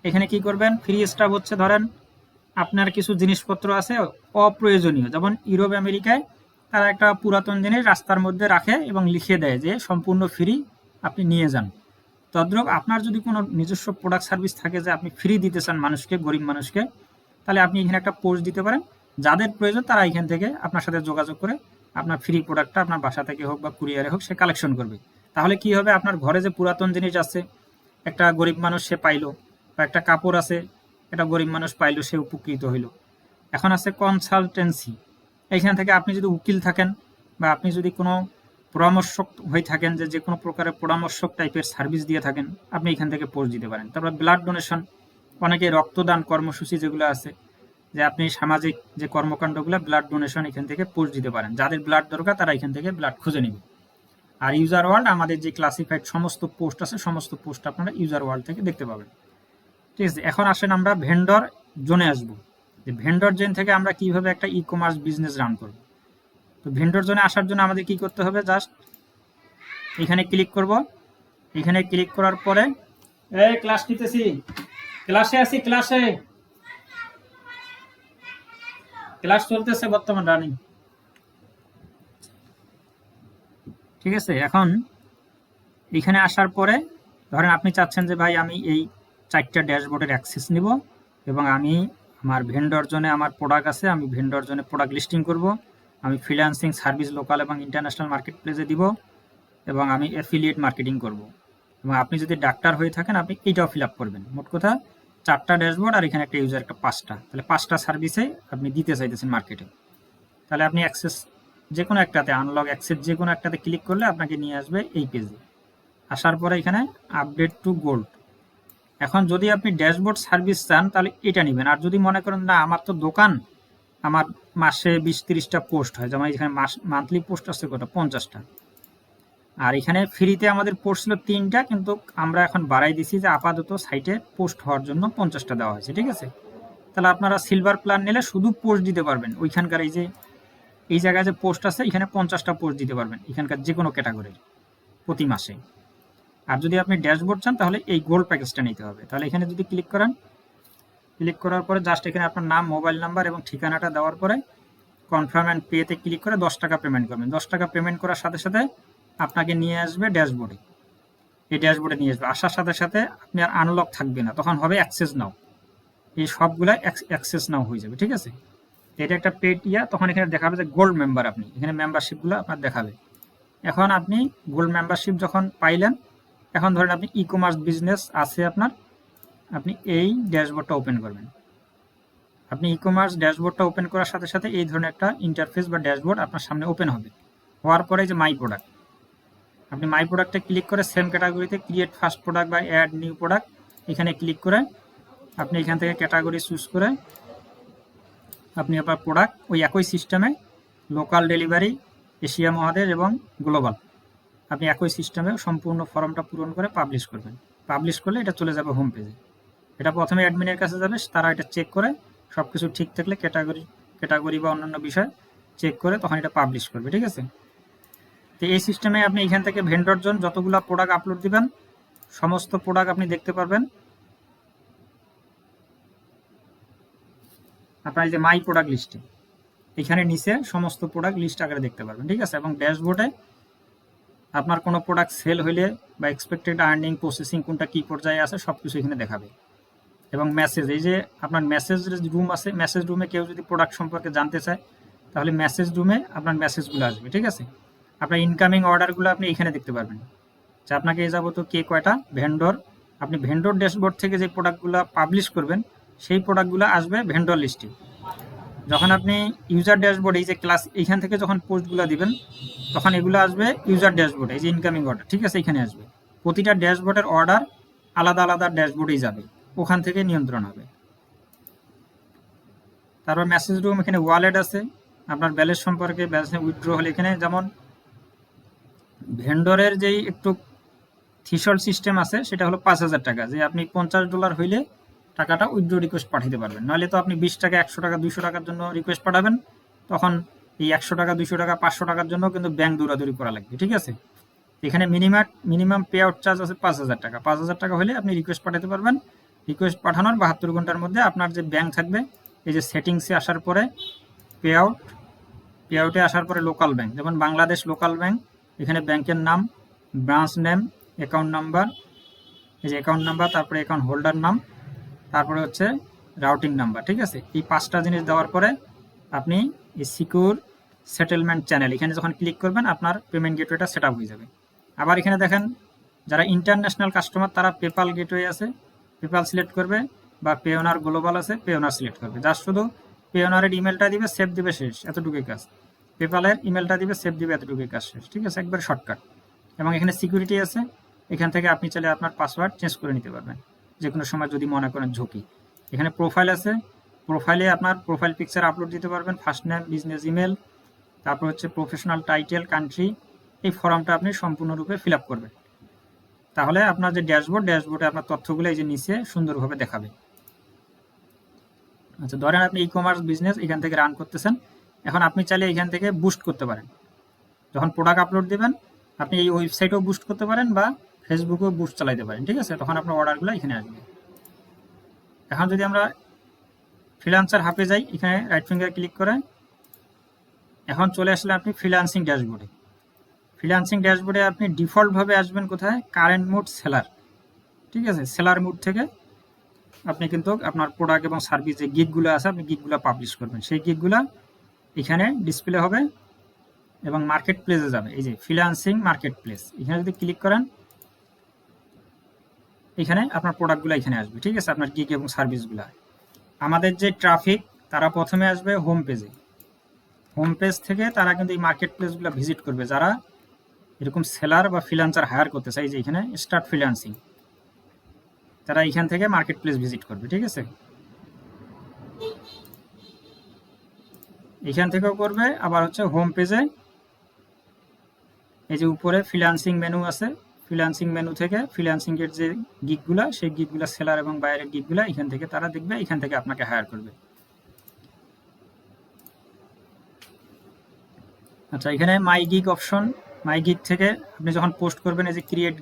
এখানে কি করবেন, ফ্রি স্টাফ হচ্ছে ধরেন আপনার কিছু জিনিসপত্র আছে অপ্রয়োজনীয়, যেমন ইউরোপ আমেরিকায় তারা একটা পুরাতন জিনিস রাস্তার মধ্যে রাখে এবং লিখে দেয় যে সম্পূর্ণ ফ্রি, আপনি নিয়ে যান। তদ্রূপ আপনার যদি কোনো নিজস্ব প্রোডাক্ট সার্ভিস থাকে যে আপনি ফ্রি দিতে চান মানুষকে, গরিব মানুষকে, তাহলে আপনি এখানে একটা পোস্ট দিতে পারেন, যাদের প্রয়োজন তারা এখান থেকে আপনার সাথে যোগাযোগ করে আপনার ফ্রি প্রোডাক্টটা আপনার বাসা থেকে হোক বা কুরিয়ারে হোক সে কালেকশন করবে। তাহলে কি হবে, আপনার ঘরে যে পুরাতন জিনিস আছে একটা গরিব মানুষ সে পাইলো, বা একটা কাপড় আছে একটা গরিব মানুষ পাইলো, সে উপকৃত হইল। এখন আছে কনসালটেন্সি, এইখান থেকে আপনি যদি উকিল থাকেন বা আপনি যদি কোনো পরামর্শক হয়ে থাকেন, যে কোনো প্রকারের পরামর্শক টাইপের সার্ভিস দিয়ে থাকেন, আপনি এখান থেকে পোস্ট দিতে পারেন। তারপর ব্লাড ডোনেশন, অনেকে রক্তদান কর্মসূচি যেগুলো আছে, যে আপনি সামাজিক যে কর্মকাণ্ডগুলো, ব্লাড ডোনেশন এখান থেকে পোস্ট দিতে পারেন, যাদের ব্লাড দরকার তারা এখান থেকে ব্লাড খুঁজে নেবে। আর ইউজার ওয়ার্ল্ড, আমাদের যে ক্লাসিফাইড সমস্ত পোস্ট আছে সমস্ত পোস্ট আপনারা ইউজার ওয়ার্ল্ড থেকে দেখতে পাবেন, ঠিক আছে। এখন আসেন আমরা ভেন্ডর জোনে আসবো, যে ভেন্ডর জোন থেকে আমরা কিভাবে একটা ই কমার্স বিজনেস রান করব। তো ভেন্ডর জোনে আসার জন্য আমাদের কি করতে হবে, জাস্ট এখানে ক্লিক করব। এখানে ক্লিক করার পরে এই ক্লাস নিতেছি, ক্লাসে আছি, ক্লাস চলতেছে বর্তমান রানিং, ঠিক আছে। এখন এখানে আসার পরে ধরেন আপনি চাচ্ছেন যে ভাই আমি এই 4টা ড্যাশবোর্ডের অ্যাক্সেস নিব এবং আমি আমার ভেন্ডর জোনে আমার প্রোডাক্ট আছে, আমি ভেন্ডর জোনে প্রোডাক্ট লিস্টিং করব, আমি ফ্রিল্যান্সিং সার্ভিস লোকাল এবং ইন্টারন্যাশনাল মার্কেট প্লেসে দিব, এবং আমি অ্যাফিলিয়েট মার্কেটিং করব। এবং আপনি যদি ডাক্তার হয়ে থাকেন আপনি এইটাও ফিল আপ করবেন। মোট কথা 4টা ড্যাশবোর্ড আর এখানে একটা ইউজার, একটা 5টা, তাহলে 5টা সার্ভিসে আপনি দিতে চাইতেছেন মার্কেটে। তাহলে আপনি অ্যাক্সেস যে কোনো একটাতে, আনলক অ্যাক্সেস যে কোনো একটাতে ক্লিক করলে আপনাকে নিয়ে আসবে এই পেজে। আসার পরে এখানে আপডেট টু গোল্ড, এখন যদি আপনি ড্যাশবোর্ড সার্ভিস চান তাহলে এটা নেবেন। আর যদি মনে করেন না আমার তো দোকান, আমার মাসে 20-30টা পোস্ট হয়, যেমন এখানে মান্থলি পোস্ট আছে কত, 50টা, আর এখানে ফ্রিতে আমাদের পোস্ট ছিল 3টা, কিন্তু আমরা এখন বাড়াই দিছি যে আপাতত সাইটে পোস্ট হওয়ার জন্য 50টা দেওয়া হয়েছে, ঠিক আছে। তাহলে আপনারা সিলভার প্ল্যান নিলে শুধু পোস্ট দিতে পারবেন, ওইখানকার এই জায়গায় যে পোস্ট আছে এখানে 50টা পোস্ট দিতে পারবেন এখানকার যে কোনো ক্যাটাগরির প্রতি মাসে। আর যদি আপনি ড্যাশবোর্ড চান তাহলে এই গোল্ড প্যাকেজটা নিতে হবে। তাহলে এখানে যদি ক্লিক করেন, ক্লিক করার পরে জাস্ট এখানে আপনার নাম, মোবাইল নাম্বার এবং ঠিকানাটা দেওয়ার পরে কনফার্ম অ্যান্ড পেতে ক্লিক করে 10 টাকা পেমেন্ট করবেন। 10 টাকা পেমেন্ট করার সাথে সাথে আপনাকে নিয়ে আসবে ড্যাশবোর্ডে, এই ড্যাশবোর্ডে নিয়ে আসবে। আসার সাথে সাথে আপনি আর আনলক থাকবে না, তখন হবে অ্যাক্সেস নাও, এই সবগুলা অ্যাক্সেস নাও হয়ে যাবে, ঠিক আছে। এটা একটা পেড তখন এখানে দেখাবে যে গোল্ড মেম্বার, আপনি এখানে মেম্বারশিপগুলো আপনার দেখাবে। এখন আপনি গোল্ড মেম্বারশিপ যখন পাইলেন, এখন ধরেন আপনি ই কমার্স বিজনেস আছে আপনার, আপনি এই ড্যাশবোর্ডটা ওপেন করবেন। আপনি ই কমার্স ড্যাশবোর্ডটা ওপেন করার সাথে সাথে এই ধরনের একটা ইন্টারফেস বা ড্যাশবোর্ড আপনার সামনে ওপেন হবে। হওয়ার পরে যে মাই প্রোডাক্ট, আপনি মাই প্রোডাক্টে ক্লিক করে সেম ক্যাটাগরিতে ক্রিয়েট ফার্স্ট প্রোডাক্ট বা অ্যাড নিউ প্রোডাক্ট এখানে ক্লিক করে আপনি এখান থেকে ক্যাটাগরি চুজ করে আপনি আপনার প্রোডাক্ট ওই একই সিস্টেমে লোকাল ডেলিভারি, এশিয়া মহাদেশ এবং গ্লোবাল, আপনি একই সিস্টেমে সম্পূর্ণ ফর্মটা পূরণ করে পাবলিশ করবেন। পাবলিশ করলে এটা চলে যাবে হোম পেজে। এটা প্রথমে অ্যাডমিনের কাছে যাবে, তারা এটা চেক করে সব কিছু ঠিক থাকলে ক্যাটাগরি বা অন্যান্য বিষয় চেক করে তখন এটা পাবলিশ করবে, ঠিক আছে। তো এই সিস্টেমে আপনি এখান থেকে ভেন্ডর জোন যতগুলো প্রোডাক্ট আপলোড দিবেন সমস্ত প্রোডাক্ট আপনি দেখতে পারবেন। আপনার এই যে মাই প্রোডাক্ট লিস্টে এখানে নিচে সমস্ত প্রোডাক্ট লিস্ট আকারে দেখতে পারবেন, ঠিক আছে। এবং ড্যাশবোর্ডে আপনার কোনো প্রোডাক্ট সেল হইলে বা এক্সপেক্টেড আর্নিং, প্রসেসিং কোনটা কী পর্যায়ে আছে সব কিছু এখানে দেখাবে। এবং মেসেজ, এই যে আপনার মেসেজ রুম আছে, মেসেজ রুমে কেউ যদি প্রোডাক্ট সম্পর্কে জানতে চায় তাহলে মেসেজ রুমে আপনার মেসেজগুলো আসবে, ঠিক আছে। আপনার ইনকামিং অর্ডারগুলো আপনি এখানে দেখতে পারবেন, যে আপনাকে এ যাবত কে কয়টা ভেন্ডর, আপনি ভেন্ডর ড্যাশবোর্ড থেকে যে প্রোডাক্টগুলো পাবলিশ করবেন সেই প্রোডাক্টগুলো আসবে ভেন্ডর লিস্টে। যখন আপনি ইউজার ড্যাশবোর্ড এই যে ক্লাস এইখান থেকে যখন পোস্টগুলো দিবেন তখন এগুলো আসবে ইউজার ড্যাশবোর্ডে, এই যে ইনকামিং অর্ডার, ঠিক আছে, এখানে আসবে। প্রতিটা ড্যাশবোর্ডের অর্ডার আলাদা আলাদা ড্যাশবোর্ডেই যাবে, ওখান থেকে নিয়ন্ত্রণ হবে। তারপর মেসেজ রুম, এখানে ওয়ালেট আছে, আপনার ব্যালেন্স সম্পর্কে, ব্যালেন্স উইথড্র হলে এখানে যেমন ভেন্ডরের যেই একটু থ্রেশহোল্ড সিস্টেম আছে সেটা হলো 5,000 টাকা, যে আপনি $50 হইলে টাকাটা উইথড্র রিকোয়েস্ট পাঠাতে পারবেন। নাহলে তো আপনি 20 টাকা, 100 টাকা, 200 টাকার জন্য রিকোয়েস্ট পাঠাবেন, তখন এই 100 টাকা, 200 টাকা, 500 টাকার জন্য কিন্তু ব্যাংক দৌড়াদৌড়ি করা লাগবে, ঠিক আছে। এখানে মিনিমাম পে আউট চার্জ আছে 5,000 টাকা। 5,000 টাকা হলে আপনি রিকোয়েস্ট পাঠাতে পারবেন। রিকোয়েস্ট পাঠানোর 72 ঘন্টার মধ্যে আপনার যে ব্যাংক থাকবে, এই যে সেটিংসে আসার পরে পে আউটে আসার পরে লোকাল ব্যাংক, যেমন বাংলাদেশ লোকাল ব্যাংক, এখানে ব্যাংকের নাম, ব্রাঞ্চ নেম, অ্যাকাউন্ট নাম্বার, এই যে অ্যাকাউন্ট নাম্বার, তারপরে অ্যাকাউন্ট হোল্ডার নাম, তারপরে হচ্ছে রাউটিং নাম্বার, ঠিক আছে। এই 5টা জিনিস দেওয়ার পরে আপনি এই সিকিউর সেটেলমেন্ট চ্যানেল এখানে যখন ক্লিক করবেন আপনার পেমেন্ট গেটওয়েটা সেট আপ হয়ে যাবে। আবার এখানে দেখেন যারা ইন্টারন্যাশনাল কাস্টমার তারা পেপাল গেটওয়ে আছে, পেপাল সিলেক্ট করবে, বা পেওনার গ্লোবাল আছে, পেওনার সিলেক্ট করবে। যার শুধু পেওনারের ইমেলটা দিবে, সেভ দিবে, শেষ, এতটুকুই কাজ। পেপালের ইমেলটা দিবে, সেভ দিবে, এতটুকুই কাজ, শেষ, ঠিক আছে, একবার শর্টকাট। এবং এখানে সিকিউরিটি আছে, এখান থেকে আপনি চাইলে আপনার পাসওয়ার্ড চেঞ্জ করে নিতে পারবেন যে কোনো সময় যদি মনে করেন ঝুঁকি। এখানে প্রোফাইল আছে, প্রোফাইলে আপনার প্রোফাইল পিকচার আপলোড দিতে পারবেন, ফার্স্ট নেম, বিজনেস ইমেল, তারপর হচ্ছে প্রফেশনাল টাইটেল, কান্ট্রি। এই ফর্মটা আপনি সম্পূর্ণরূপে ফিল আপ করবেন, তাহলে আপনার যে ড্যাশবোর্ডে আপনার তথ্যগুলো এই যে নিচে সুন্দরভাবে দেখাবে। আচ্ছা, ধরেন আপনি ই কমার্স বিজনেস এখান থেকে রান করতেছেন, এখন আপনি চাইলে এখান থেকে বুস্ট করতে পারেন। যখন প্রোডাক্ট আপলোড দেবেন আপনি এই ওয়েবসাইটেও বুস্ট করতে পারেন বা ফেসবুকেও বুস্ট চালাইতে পারেন, ঠিক আছে। তখন আপনার অর্ডারগুলো এখানে আসবে। এখন যদি আমরা ফ্রিল্যান্সার হাবে যাই, এখানে রাইট ফিঙ্গার ক্লিক করে এখন চলে আসলে আপনি ফ্রিল্যান্সিং ড্যাশবোর্ডে। ফ্রিল্যান্সিং ড্যাশবোর্ডে আপনি ডিফল্টভাবে আসবেন কোথায়, কারেন্ট মোড সেলার, ঠিক আছে। সেলার মোড থেকে আপনি কিন্তু আপনার প্রোডাক্ট এবং সার্ভিস যে গিগগুলো আছে আপনি গিগগুলো পাবলিশ করবেন, সেই গিগগুলো এখানে ডিসপ্লে হবে এবং মার্কেট প্লেসে যাবে। এই যে ফ্রিল্যান্সিং মার্কেট প্লেস, এখানে যদি ক্লিক করেন এখানে আপনার প্রোডাক্টগুলো এখানে আসবে, ঠিক আছে, আপনার গিগ এবং সার্ভিসগুলো। আমাদের যে ট্রাফিক তারা প্রথমে আসবে হোম পেজে, হোম পেজ থেকে তারা কিন্তু এই মার্কেট প্লেসগুলো ভিজিট করবে যারা এরকম সেলার বা ফ্রিল্যান্সার হায়ার করতে চাই, যে এখানে স্টার্ট ফ্রিল্যান্সিং, তারা এখান থেকে মার্কেট প্লেস ভিজিট করবে, ঠিক আছে। এখান থেকেও করবে, আবার হচ্ছে হোম পেজে এই যে উপরে ফ্রিল্যান্সিং মেনু আছে, ফ্রিল্যান্সিং মেনু থেকে ফ্রিল্যান্সিং এর যে গিগগুলা সেই গিগগুলা সেলার এবং বাইরের গিগগুলা এখান থেকে তারা দেখবে, এখান থেকে আপনাকে হায়ার করবে। আচ্ছা, এখানে my gig option, my gig থেকে আপনি যখন পোস্ট করবেন এই যে ক্রিয়েট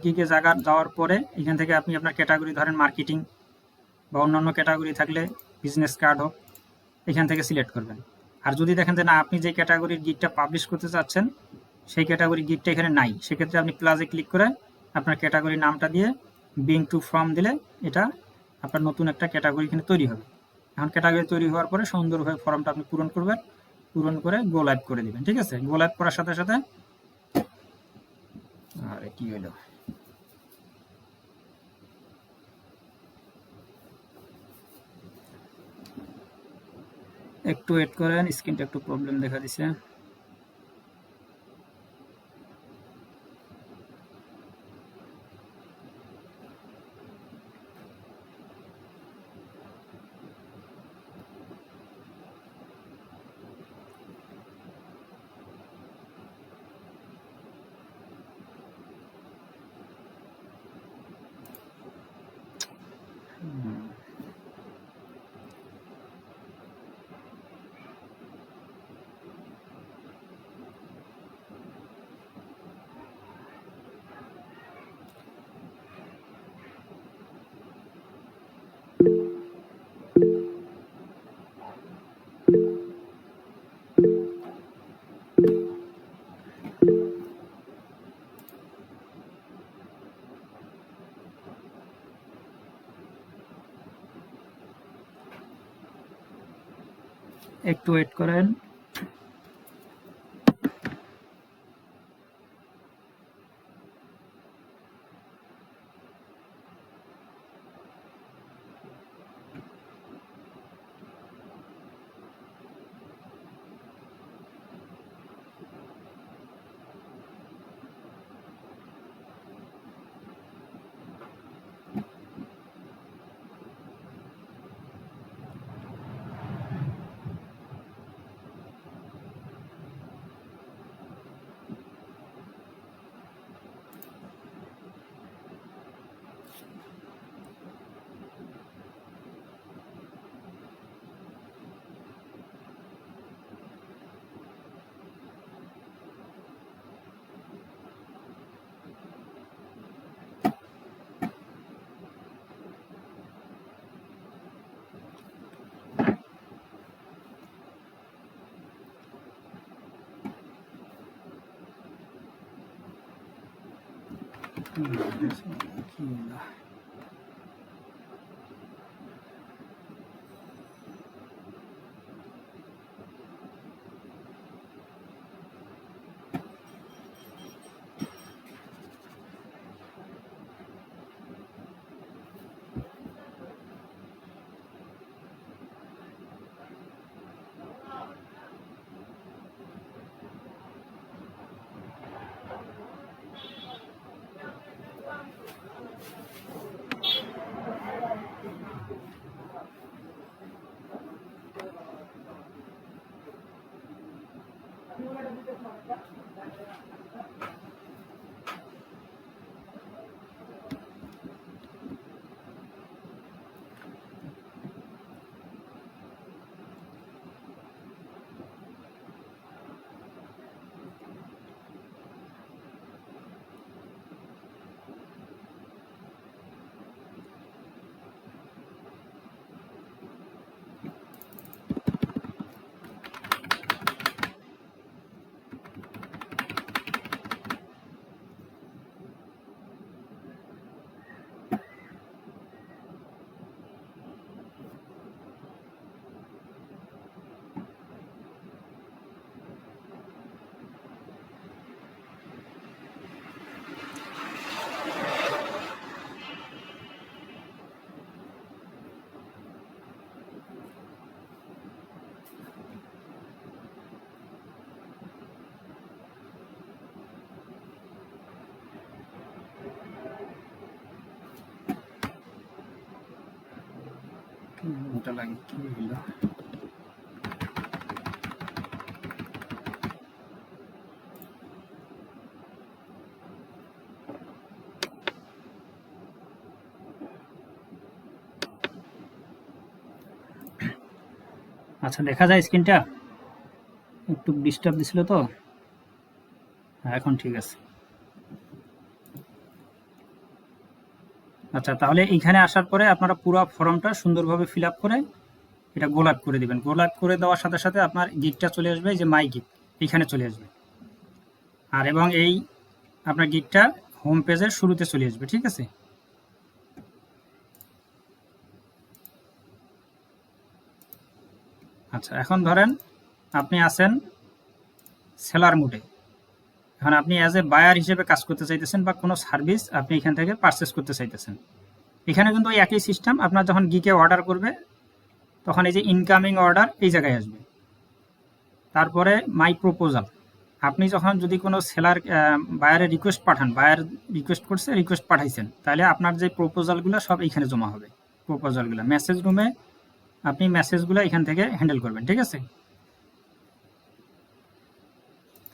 গিগে যাওয়ার পরে এখান থেকে আপনি আপনার ক্যাটাগরি, ধরেন মার্কেটিং বা অন্যান্য ক্যাটাগরি থাকলে বিজনেস কার্ড হোক, এখান থেকে সিলেক্ট করবেন। আর যদি দেখেন যে না আপনি যে ক্যাটাগরির গিগটা পাবলিশ করতে চাচ্ছেন সেই ক্যাটাগরি গিগটা এখানে নাই, সেক্ষেত্রে আপনি প্লাসে ক্লিক করে আপনার ক্যাটাগরি নামটা দিয়ে বিং টু ফর্ম দিলে এটা আপনার নতুন একটা ক্যাটাগরি এখানে তৈরি হবে। এখন ক্যাটাগরি তৈরি হওয়ার পরে সুন্দরভাবে ফর্মটা আপনি পূরণ করবেন, পূরণ করে গো লাইভ করে দিবেন, ঠিক আছে। গো লাইভ করার সাথে সাথে আরে কি হলো, একটু ওয়েট করেন, স্ক্রিনটা একটু প্রবলেম দেখা দিছে। একটু ওয়েট করেন। ওটা লাগে কি হলো? আচ্ছা, দেখা যায় স্ক্রিনটা? একটু ডিস্টার্ব দিছিল তো। এখন ঠিক আছে। আচ্ছা, তাহলে এইখানে আসার পরে আপনারা পুরো ফর্মটা সুন্দরভাবে ফিল আপ করে এটা গোল আউট করে দিবেন। গোল আউট করে দেওয়ার সাথে সাথে আপনার গিকটা চলে আসবে, যে মাই গিক এইখানে চলে আসবে। আর এবং এই আপনার গিকটা হোম পেজের শুরুতে চলে আসবে, ঠিক আছে? আচ্ছা, এখন ধরেন আপনি আছেন সেলার মোডে। এখন আপনি অ্যাজ এ বায়ার হিসেবে কাজ করতে চাইতেছেন বা কোনো সার্ভিস আপনি এখান থেকে পারচেস করতে চাইতেছেন। এখানে কিন্তু ওই একই সিস্টেম। আপনার যখন গিকে অর্ডার করবে তখন এই যে ইনকামিং অর্ডার এই জায়গায় আসবে। তারপরে মাই প্রপোজাল, আপনি যখন যদি কোনো সেলার বায়ারের রিকোয়েস্ট পাঠান, বায়ার রিকোয়েস্ট করছে, রিকোয়েস্ট পাঠাইছেন, তাহলে আপনার যে প্রপোজালগুলো সব এইখানে জমা হবে। প্রপোজালগুলো মেসেজ রুমে আপনি মেসেজগুলো এখান থেকে হ্যান্ডেল করবেন, ঠিক আছে?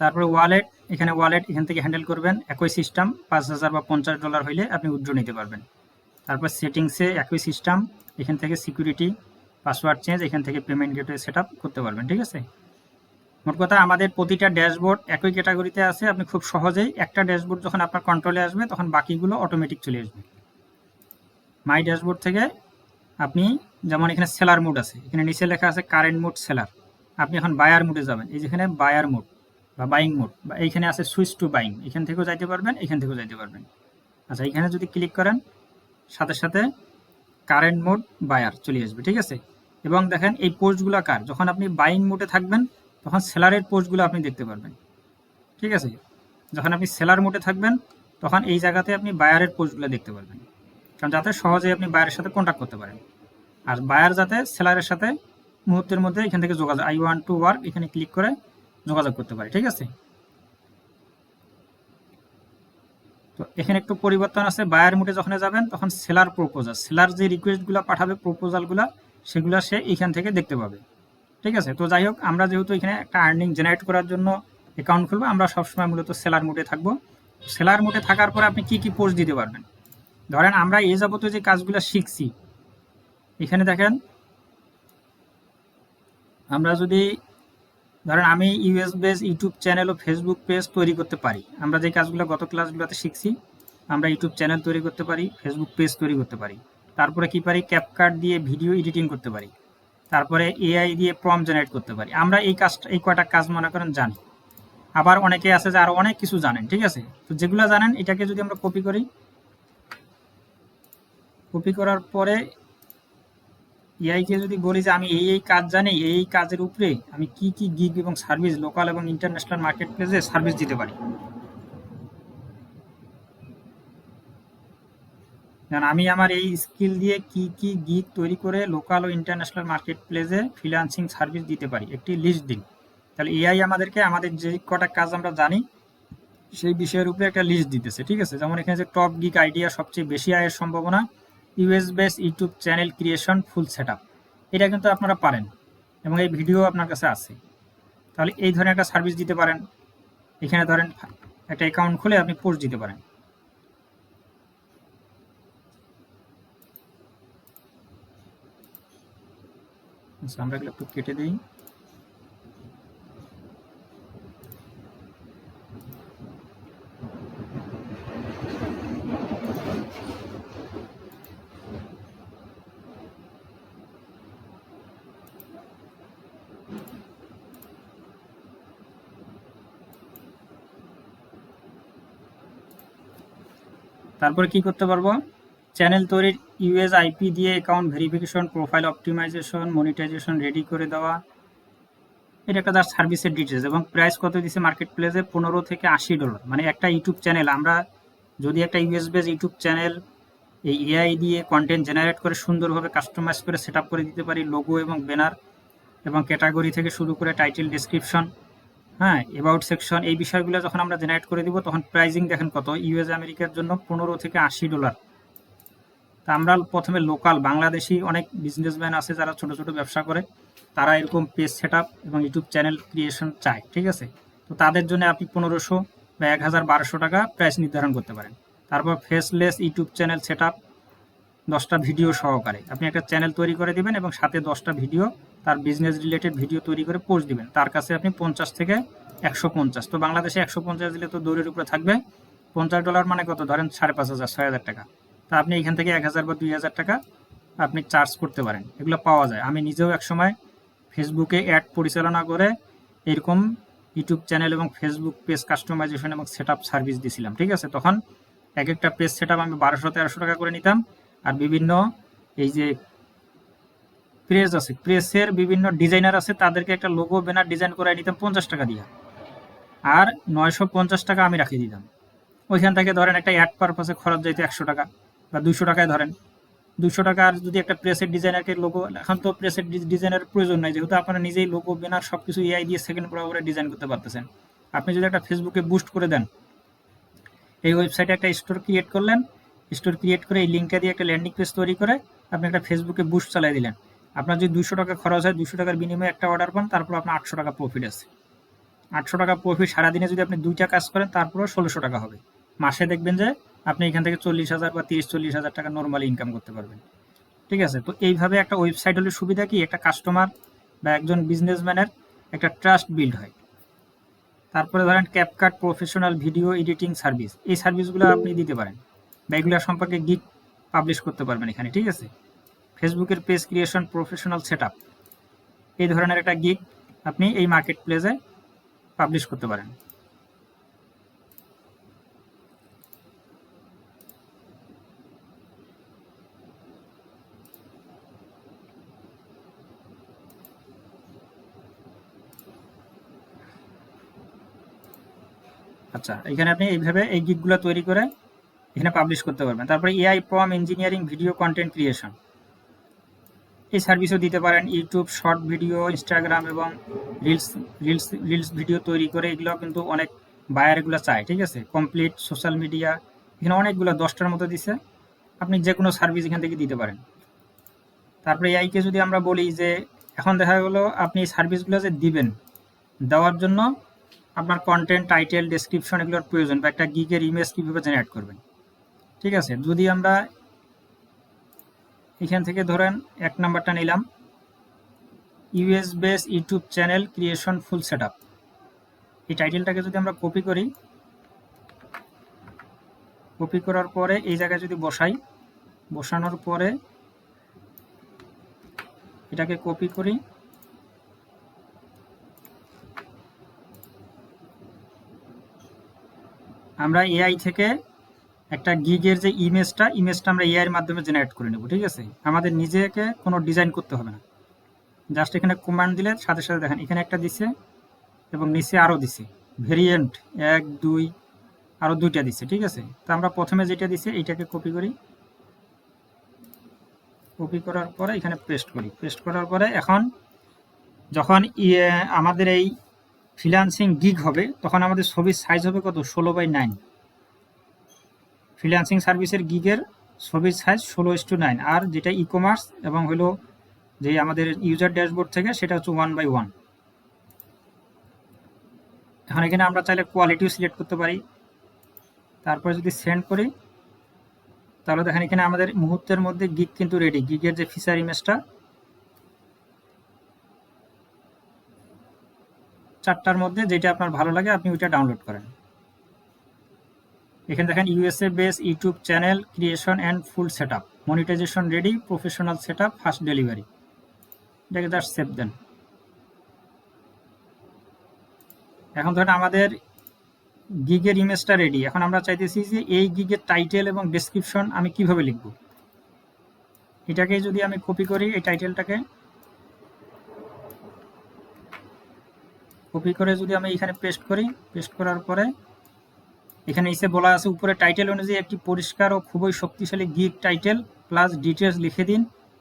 তারপরে ওয়ালেট, এখানে ওয়ালেট এখান থেকে হ্যান্ডেল করবেন। একই সিস্টেম, $5,000 বা $50 হইলে আপনি উইথড্র নিতে পারবেন। তারপর সেটিংসে একই সিস্টেম, এখান থেকে সিকিউরিটি, পাসওয়ার্ড চেঞ্জ, এখান থেকে পেমেন্ট গেটওয়ে সেট আপ করতে পারবেন, ঠিক আছে? মোট কথা আমাদের প্রতিটা ড্যাশবোর্ড একই ক্যাটাগরিতে আছে। আপনি খুব সহজেই একটা ড্যাশবোর্ড যখন আপনার কন্ট্রোলে আসবে তখন বাকিগুলো অটোমেটিক চলে আসবে। মাই ড্যাশবোর্ড থেকে আপনি যেমন এখানে সেলার মোড আছে, এখানে নিচে লেখা আছে কারেন্ট মোড সেলার। আপনি এখন বায়ার মোডে যাবেন, এই যেখানে বায়ার মোড বা বাইং মোড, বা এইখানে আছে সুইচ টু বাইং, এখান থেকেও যাইতে পারবেন, এখান থেকেও যাইতে পারবেন। আচ্ছা, এখানে যদি ক্লিক করেন সাথে সাথে কারেন্ট মোড বায়ার চলে আসবে, ঠিক আছে? এবং দেখেন এই পোস্টগুলো কার, যখন আপনি বাইং মোডে থাকবেন তখন সেলারের পোস্টগুলো আপনি দেখতে পারবেন, ঠিক আছে? যখন আপনি সেলার মোডে থাকবেন তখন এই জায়গাতে আপনি বায়ারের পোস্টগুলো দেখতে পারবেন, কারণ যাতে সহজেই আপনি বায়ারের সাথে কন্ট্যাক্ট করতে পারেন। আর বায়ার যাতে সেলারের সাথে মুহূর্তের মধ্যে এখান থেকে যোগাযোগ, আই ওয়ান্ট টু ওয়ার্ক এখানে ক্লিক করে যোগাযোগ করতে পারে, ঠিক আছে? তো এখানে একটু পরিবর্তন আছে। বায়ার মোডে যখন যাবেন তখন সেলার প্রপোজাল, সেলার যে রিকোয়েস্টগুলো পাঠাবে প্রপোজালগুলো, সেগুলো সে এখান থেকে দেখতে পাবে, ঠিক আছে? তো যাই হোক, আমরা যেহেতু এখানে একটা আর্নিং জেনারেট করার জন্য অ্যাকাউন্ট খুলবো, আমরা সবসময় মূলত সেলার মোডে থাকবো। সেলার মোডে থাকার পরে আপনি কি কি পোস্ট দিতে পারবেন? ধরেন আমরা এই যাবতীয় যে কাজগুলো শিখছি, এখানে দেখেন আমরা যদি ধরেন আমি ইউএস বেস ইউটিউব চ্যানেল ও ফেসবুক পেজ তৈরি করতে পারি। আমরা যে কাজগুলো গত ক্লাসগুলোতে শিখছি, আমরা ইউটিউব চ্যানেল তৈরি করতে পারি, ফেসবুক পেজ তৈরি করতে পারি। তারপরে কি পারি, ক্যাপকাট দিয়ে ভিডিও এডিটিং করতে পারি। তারপরে এআই দিয়ে প্রম্পট জেনারেট করতে পারি। আমরা এই কাজটা, এই কয়টা কাজ মনে করেন জানি। আবার অনেকে আছে যে আরো অনেক কিছু জানেন, ঠিক আছে। তো যেগুলো জানেন এটাকে যদি আমরা কপি করি, কপি করার পরে এআই কে যদি বলি যে আমি এই কাজ জানি, এই কাজের উপরে আমি কি কি গিগ এবং সার্ভিস লোকাল এবং ইন্টারন্যাশনাল মার্কেট প্লেসে সার্ভিস দিতে পারি। কারণ আমি আমার এই স্কিল দিয়ে কি কি গিগ তৈরি করে লোকাল ও ইন্টারন্যাশনাল মার্কেট প্লেসে ফ্রিল্যান্সিং সার্ভিস দিতে পারি, একটি লিস্ট দিন। তাহলে এআই আমাদেরকে আমাদের যে কটা কাজ আমরা জানি সেই বিষয়ের উপরে একটা লিস্ট দিতেছে, ঠিক আছে। যেমন এখানে যে টপ গিগ আইডিয়া, সবচেয়ে বেশি আয়ের সম্ভাবনা, US base YouTube channel creation ফুল সেট আপ, এটা কিন্তু আপনারা পারেন এবং এই ভিডিও আপনার কাছে আছে। তাহলে এই ধরনের একটা সার্ভিস দিতে পারেন। এখানে ধরেন একটা অ্যাকাউন্ট খুলে আপনি পোস্ট দিতে পারেন। আচ্ছা, আমরা এগুলো একটু কেটে দিই। তারপরে কি করতে পারবো, চ্যানেল তৈরির ইউএস আইপি দিয়ে account verification, profile optimisation, monetisation ready করে দেওয়া। এটা একটা তার সার্ভিসের ডিটেলস এবং প্রাইস কত দিছে মার্কেট প্লেসে, $15 থেকে $80। মানে একটা ইউটিউব চ্যানেল আমরা যদি একটা ইউএস বেস ইউটিউব চ্যানেল এই এআই দিয়ে কন্টেন্ট জেনারেট করে সুন্দরভাবে কাস্টমাইজ করে সেট আপ করে দিতে পারি, লোগো এবং ব্যানার এবং ক্যাটাগরি থেকে শুরু করে টাইটেল, ডেসক্রিপশন, হ্যাঁ, অ্যাবাউট সেকশন, এই বিষয়গুলো যখন আমরা জেনারেট করে দিব তখন প্রাইজিং দেখেন কত, ইউএস আমেরিকার জন্য $15 থেকে $80। তা আমরা প্রথমে লোকাল বাংলাদেশি অনেক বিজনেসম্যান আছে যারা ছোট ছোট ব্যবসা করে, তারা এরকম পেজ সেট আপ এবং ইউটিউব চ্যানেল ক্রিয়েশন চায়, ঠিক আছে। তো তাদের জন্য আপনি 1500 বা 1200 টাকা প্রাইস নির্ধারণ করতে পারেন। তারপর faceless YouTube channel set up 10টা ভিডিও সহকারে আপনি একটা চ্যানেল তৈরি করে দিবেন এবং সাথে 10টা ভিডিও, তার বিজনেস রিলেটেড ভিডিও তৈরি করে পোস্ট দিবেন। তার কাছে আপনি 50 থেকে 150, তো বাংলাদেশে 150 দিলে তো দৌড়ের উপরে থাকবে। $50 মানে কত, ধরেন 5500 6000 টাকা। তা আপনি এখান থেকে 1000 বা 2000 টাকা আপনি চার্জ করতে পারেন, এগুলো পাওয়া যায়। আমি নিজেও একসময় ফেসবুকে অ্যাড পরিচালনা করে এরকম ইউটিউব চ্যানেল এবং ফেসবুক পেজ কাস্টমাইজেশন এবং সেট আপ সার্ভিস দিয়েছিলাম, ঠিক আছে। তখন এক একটা পেজ সেট আপ আমি 1200-1300 টাকা করে নিতাম। আর বিভিন্ন এই যে প্রেস আছে, প্রেসের বিভিন্ন ডিজাইনার আছে, তাদেরকে একটা লোগো ব্যানার ডিজাইন করে নিতাম 50 টাকা দিয়ে, আর 950 টাকা আমি রাখিয়ে দিতাম। ওইখান থেকে ধরেন একটা অ্যাড পারপাসে খরচ যাইতো 100 টাকা বা 200 টাকায় ধরেন। 200 টাকার যদি একটা প্রেসের ডিজাইনারকে লোগো, এখন তো প্রেসের ডিজাইনের প্রয়োজন নাই, যেহেতু আপনারা নিজেই লোগো ব্যানার সবকিছু এআই দিয়ে সেকেন্ড বরাবরে ডিজাইন করতে পারতেছেন। আপনি যদি একটা ফেসবুকে বুস্ট করে দেন, এই ওয়েবসাইটে একটা স্টোর ক্রিয়েট করলেন, স্টোর ক্রিয়েট করে এই লিঙ্কটা দিয়ে একটা ল্যান্ডিং পেজ তৈরি করে আপনি একটা ফেসবুকে বুস্ট চালাই দিলেন। আপনার যদি 200 টাকা খরচ হয়, 200 টাকার বিনিময়ে একটা অর্ডার পান, তারপর আপনার 800 টাকা প্রফিট আছে। 800 টাকা প্রফিট সারাদিনে যদি আপনি 2টা কাজ করেন, তারপরেও 1600 টাকা হবে। মাসে দেখবেন যে আপনি এখান থেকে 40,000 বা 30-40,000 টাকা নর্মালি ইনকাম করতে পারবেন, ঠিক আছে। তো এইভাবে একটা ওয়েবসাইট হলে সুবিধা কি, একটা কাস্টমার বা একজন বিজনেসম্যানের একটা ট্রাস্ট বিল্ড হয়। তারপরে ধরেন CapCut professional video editing service, এই সার্ভিসগুলো আপনি দিতে পারেন বা এগুলো সম্পর্কে গিগ পাবলিশ করতে পারবেন এখানে, ঠিক আছে। ফেসবুকের page creation, professional set up, এই ধরনের একটা গিগ আপনি এই মার্কেট প্লেসে পাবলিশ করতে পারেন। আচ্ছা, এখানে আপনি এইভাবে এই গিগগুলো তৈরি করে এখানে পাবলিশ করতে পারবেন। তারপরে এআই প্রম ইঞ্জিনিয়ারিং ভিডিও কন্টেন্ট ক্রিয়েশন, এই সার্ভিসও দিতে পারেন। ইউটিউব শর্ট ভিডিও, ইনস্টাগ্রাম এবং রিলস রিলস রিলস ভিডিও তৈরি করে, এগুলো কিন্তু অনেক বায়ার এগুলো চায়, ঠিক আছে। কমপ্লিট সোশ্যাল মিডিয়া, এখানে অনেকগুলো 10টার মতো দিছে, আপনি যে কোনো সার্ভিস এখান থেকে দিতে পারেন। তারপরে এআইকে যদি আমরা বলি যে এখন দেখা গেলো আপনি এই সার্ভিসগুলো যে দিবেন, দেওয়ার জন্য আপনার কন্টেন্ট, টাইটেল, ডেসক্রিপশন এগুলোর প্রয়োজন, বা একটা গিগের ইমেজ কীভাবে জেনারেট করবেন, ঠিক আছে। যদি আমরা এখান থেকে ধরেন 1 নাম্বারটা নিলাম, US base YouTube channel creation ফুল সেট আপ, এই টাইটেলটাকে যদি আমরা কপি করি, কপি করার পরে এই জায়গায় যদি বসাই, বসানোর পরে এটাকে কপি করি, আমরা এআই থেকে একটা গিগের যে ইমেজটা আমরা এআই এর মাধ্যমে জেনারেট করে নেব, ঠিক আছে? আমাদের নিজেকে কোনো ডিজাইন করতে হবে না, জাস্ট এখানে কমান্ড দিলে সাথে সাথে দেখেন এখানে একটা দিছে এবং নিচে আরও দিছে ভেরিয়েন্ট 1 2 আরও 2টা দিছে, ঠিক আছে? তো আমরা প্রথমে যেটা দিছে এইটাকে কপি করি, কপি করার পরে এখানে পেস্ট করি, পেস্ট করার পরে এখন যখন আমাদের এই ফ্রিল্যান্সিং গিগ হবে তখন আমাদের ছবির সাইজ হবে কত 16:9। ফ্রিল্যান্সিং সার্ভিসের গিগের ছবির সাইজ 16:9, আর যেটা ই কমার্স এবং হলো যে আমাদের ইউজার ড্যাশবোর্ড থেকে সেটা হচ্ছে 1:1। এখন এখানে আমরা চাইলে কোয়ালিটিও সিলেক্ট করতে পারি। তারপরে যদি সেন্ড করি তাহলে দেখেন এখানে আমাদের মুহূর্তের মধ্যে গিগ কিন্তু রেডি। গিগের যে ফিচার ইমেজটা 4টার মধ্যে যেটা আপনার ভালো লাগে আপনি ওইটা ডাউনলোড করেন। এখানে দেখেন USA base YouTube channel creation and full set up, monetisation ready, professional set up, fast delivery. এটাকে জাস্ট সেভ দেন। এখন ধরেন আমাদের গিগের ইমেজটা রেডি। এখন আমরা চাইতেছি যে এই গিগের টাইটেল এবং ডেসক্রিপশন আমি কিভাবে লিখব। এটাকে যদি আমি কপি করি, এই টাইটেলটাকে কপি করে যদি আমি এখানে পেস্ট করি, পেস্ট করার পরে এখানে এসে বলা আছে উপরে টাইটেল অনুযায়ী একটি পরিষ্কার ও খুবই শক্তিশালী গিগ টাইটেল প্লাস ডিটেলস লিখে দিন,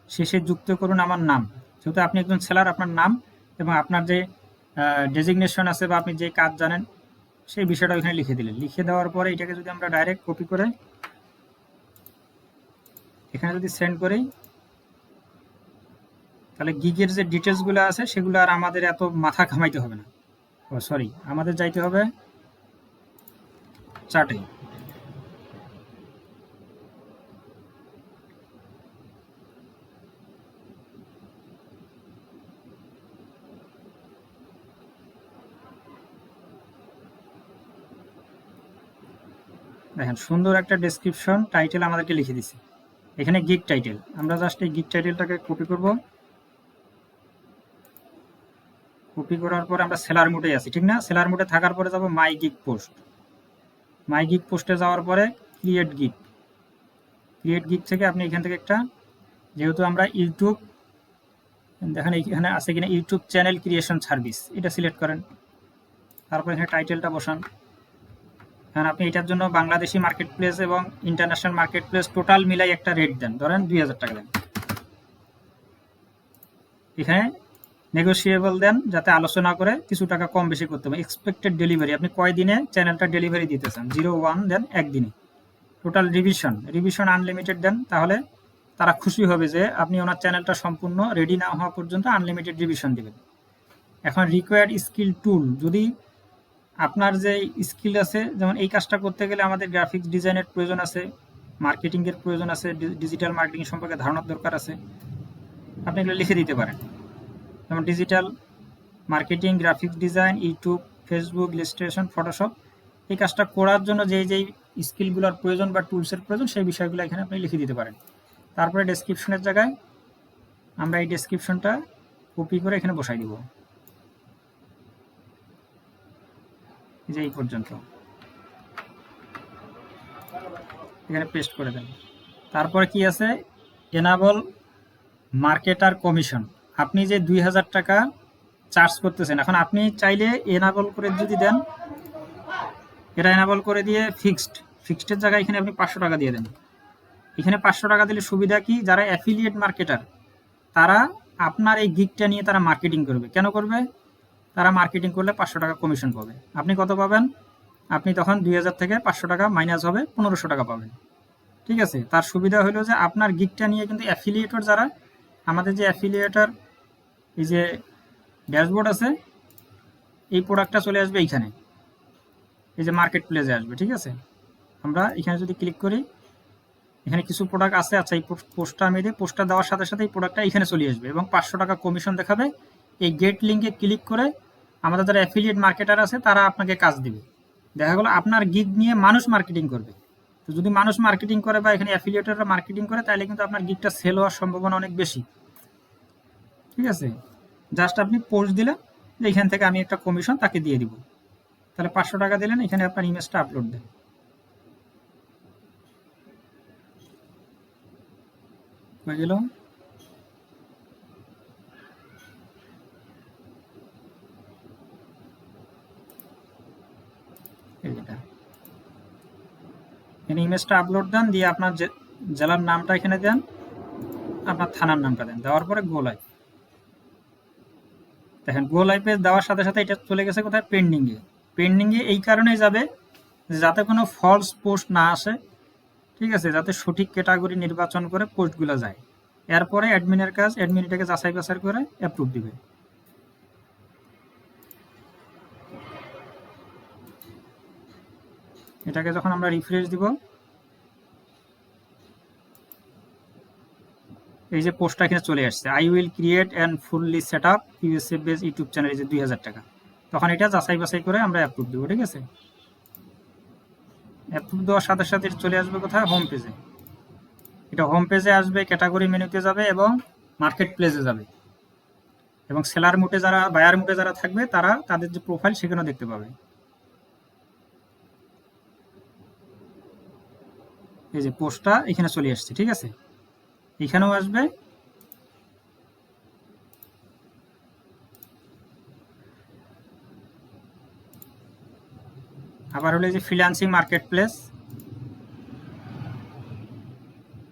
শেষে যুক্ত করুন আমার নাম। যেহেতু আপনি একজন সেলার, আপনার নাম এবং আপনার যে ডেজিগনেশন আছে বা আপনি যে কাজ জানেন সেই বিষয়টা এখানে লিখে দিলেন। লিখে দেওয়ার পরে এটাকে যদি আমরা ডাইরেক্ট কপি করে এখানে যদি সেন্ড করি তাহলে গিগের যে ডিটেলসগুলো আছে সেগুলো আর আমাদের এত মাথা ঘামাইতে হবে না। ও সরি, আমাদের যাইতে হবে চার্টে। দেখেন সুন্দর একটা ডেসক্রিপশন টাইটেল আমাদেরকে লিখে দিছে এখানে গিগ টাইটেল। আমরা জাস্ট এই গিগ টাইটেলটাকে কপি করব, কপি করার পর আমরা সেলার মোডে আছি, ঠিক না? সেলার মোডে থাকার পরে যাব my gig post. My gig পোস্টে যাওয়ার পরে ক্রিয়েট গিগ। ক্রিয়েট গিগ থেকে আপনি এখান থেকে একটা, যেহেতু আমরা ইউটিউব, দেখেন এখানে আছে কিনা ইউটিউব চ্যানেল ক্রিয়েশন সার্ভিস, এটা সিলেক্ট করেন। তারপর এখানে টাইটেলটা বসান। কারণ আপনি এটার জন্য বাংলাদেশি মার্কেট প্লেস এবং ইন্টারন্যাশনাল মার্কেট প্লেস টোটাল মিলাই একটা রেট দেন, ধরেন 2000 টাকা দেন। এখানে নেগোসিয়েবল দেন যাতে আলোচনা করে কিছু টাকা কম বেশি করতে হবে। এক্সপেক্টেড ডেলিভারি, আপনি কয় দিনে চ্যানেলটা ডেলিভারি দিতে চান, 01 দেন 1 দিনে। টোটাল রিভিশন আনলিমিটেড দেন, তাহলে তারা খুশি হবে যে আপনি ওনার চ্যানেলটা সম্পূর্ণ রেডি না হওয়া পর্যন্ত আনলিমিটেড রিভিশন দেবেন। এখন রিকোয়ার্ড স্কিল টুল, যদি আপনার যে স্কিল আছে, যেমন এই কাজটা করতে গেলে আমাদের গ্রাফিক্স ডিজাইনের প্রয়োজন আছে, মার্কেটিংয়ের প্রয়োজন আছে, ডিজিটাল মার্কেটিং সম্পর্কে ধারণার দরকার আছে, আপনি এগুলো লিখে দিতে পারেন। যেমন digital marketing, graphics design, YouTube, Facebook, illustration, Photoshop, এই কাজটা করার জন্য যেই স্কিলগুলোর প্রয়োজন বা টুলসের প্রয়োজন সেই বিষয়গুলো এখানে আপনি লিখে দিতে পারেন। তারপরে ডেসক্রিপশনের জায়গায় আমরা এই ডেসক্রিপশনটা কপি করে এখানে বসাই দিব, যে এই পর্যন্ত এখানে পেস্ট করে দেন। তারপরে কি আছে, এনাবল মার্কেটার কমিশন। আপনি যে 2000 টাকা চার্জ করতেছেন, এখন আপনি চাইলে এনাবল করে যদি দেন, এটা এনাবল করে দিয়ে ফিক্সডের জায়গায় এখানে আপনি 500 টাকা দিয়ে দেন। এখানে 500 টাকা দিলে সুবিধা কি, যারা অ্যাফিলিয়েট মার্কেটার তারা আপনার এই গিগটা নিয়ে তারা মার্কেটিং করবে। কেন করবে? তারা মার্কেটিং করলে 500 টাকা কমিশন পাবে। আপনি কত পাবেন? আপনি তখন 2000 থেকে 500 টাকা মাইনাস হবে, 1500 টাকা পাবেন, ঠিক আছে? তার সুবিধা হলো যে আপনার গিগটা নিয়ে কিন্তু অ্যাফিলিয়েটর যারা, আমাদের যে অ্যাফিলিয়েটর এই যে ড্যাশবোর্ড আছে, এই প্রোডাক্টটা চলে আসবে এইখানে, এই যে মার্কেট প্লেসে আসবে, ঠিক আছে? আমরা এখানে যদি ক্লিক করি, এখানে কিছু প্রোডাক্ট আছে। আচ্ছা, এই পোস্টটা আমি দিই, পোস্টটা দেওয়ার সাথে সাথে এই প্রোডাক্টটা এখানে চলে আসবে এবং 500 টাকা কমিশন দেখাবে। এই গেট লিঙ্কে ক্লিক করে আমাদের যারা অ্যাফিলিয়েট মার্কেটার আছে তারা আপনাকে কাজ দিবে। দেখা গেলো আপনার গিগ নিয়ে মানুষ মার্কেটিং করবে। তো যদি মানুষ মার্কেটিং করে বা এখানে অ্যাফিলিয়েটররা মার্কেটিং করে, তাহলে কিন্তু আপনার গিগটা সেল হওয়ার সম্ভাবনা অনেক বেশি, ঠিক আছে? জাস্ট আপনি পোস্ট দিলেন যে এখান থেকে আমি একটা কমিশন তাকে দিয়ে দিব, তাহলে 500 টাকা দিলেন, এখানে আপনার ইমেজটা আপলোড দেন, হয়ে গেল। এখানে ইমেজটা আপলোড দেন, দিয়ে আপনার জেলার নামটা এখানে দেন, আপনার থানার নামটা দেন, দেওয়ার পরে গো লাইভ। দেখেন গো লাইভে দেওয়ার সাথে সাথে এটা চলে গেছে কোথায়, পেন্ডিংয়ে। পেন্ডিংয়ে এই কারণেই যাবে যাতে কোনো ফলস পোস্ট না আসে, ঠিক আছে, যাতে সঠিক ক্যাটাগরি নির্বাচন করে পোস্টগুলো যায়। এরপরে অ্যাডমিনের কাজ, অ্যাডমিন এটাকে যাচাই বাছাই করে অ্যাপ্রুভ দিবে। এটাকে যখন আমরা রিফ্রেশ দিব, এই যে পোস্টটা এখানে চলে আসছে, I will create and fully set up USA base YouTube channel, যে 2000 টাকা। তখন এটা যাচাই বাছাই করে আমরা অ্যাপ্রুভ দেবো, ঠিক আছে। অ্যাপ্রুভ দেওয়ার সাথে সাথে চলে আসবে কোথায়, হোম পেজে। এটা হোম পেজে আসবে, ক্যাটাগরি মেনুতে যাবে এবং মার্কেট প্লেসে যাবে, এবং সেলার মোডে যারা, বায়ার মোডে যারা থাকবে তারা তাদের যে প্রোফাইল সেখানেও দেখতে পাবে। এই যে পোস্টটা এখানে চলে আসছে, ঠিক আছে, এখানেও আসবে। আবার হলো এই যে ফ্রিল্যান্সিং মার্কেট প্লেস,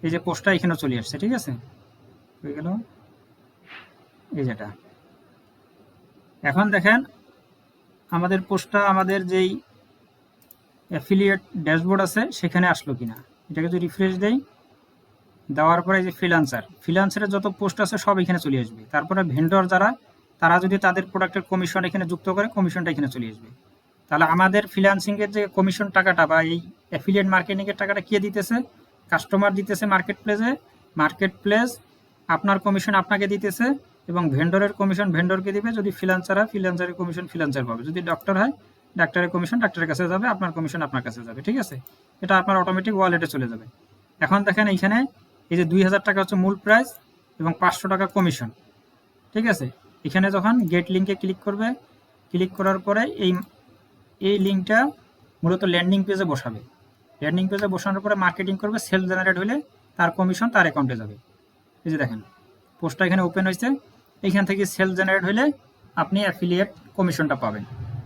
এই যে পোস্টটা এখানেও চলে আসছে, ঠিক আছে, হয়ে গেল এই যেটা। এখন দেখেন আমাদের পোস্টটা আমাদের যেই অ্যাফিলিয়েট ড্যাশবোর্ড আছে সেখানে আসলো কিনা। এটাকে যদি রিফ্রেশ দেই, দেওয়ার পরে যে ফ্রিল্যান্সারের যত পোস্ট আছে সব এখানে চলে আসবে। তারপরে ভেন্ডর যারা, তারা যদি তাদের প্রোডাক্টের কমিশন এখানে যুক্ত করে, কমিশনটা এখানে চলে আসবে। তাহলে আমাদের ফ্রিল্যান্সিংয়ের যে কমিশন টাকাটা বা এই অ্যাফিলিয়েট মার্কেটিংয়ের টাকাটা কে দিতেছে, কাস্টমার দিতেছে মার্কেট প্লেসে, মার্কেট প্লেস আপনার কমিশন আপনাকে দিতেছে, এবং ভেন্ডরের কমিশন ভেন্ডরকে দিবে। যদি ফ্রিল্যান্সার হয় ফ্রিল্যান্সারের কমিশন ফ্রিল্যান্সার পাবে, যদি ডক্টর হয় ডাক্তারের কমিশন ডাক্তারের কাছে যাবে, আপনার কমিশন আপনার কাছে যাবে, ঠিক আছে। এটা আপনার অটোমেটিক ওয়ালেটে চলে যাবে। এখন দেখেন এইখানে এই যে 2000 টাকা হচ্ছে মূল প্রাইস এবং 500 টাকা কমিশন, ঠিক আছে। এখানে যখন গেট লিঙ্কে ক্লিক করবে, ক্লিক করার পরে এই লিঙ্কটা মূলত ল্যান্ডিং পেজে বসাবে। ল্যান্ডিং পেজে বসানোর পরে মার্কেটিং করবে, সেল জেনারেট হলে তার কমিশন তার অ্যাকাউন্টে যাবে। এই যে দেখেন পোস্টটা এখানে ওপেন হয়েছে, এইখান থেকে সেল জেনারেট হলে আপনি অ্যাফিলিয়েট কমিশনটা পাবেন।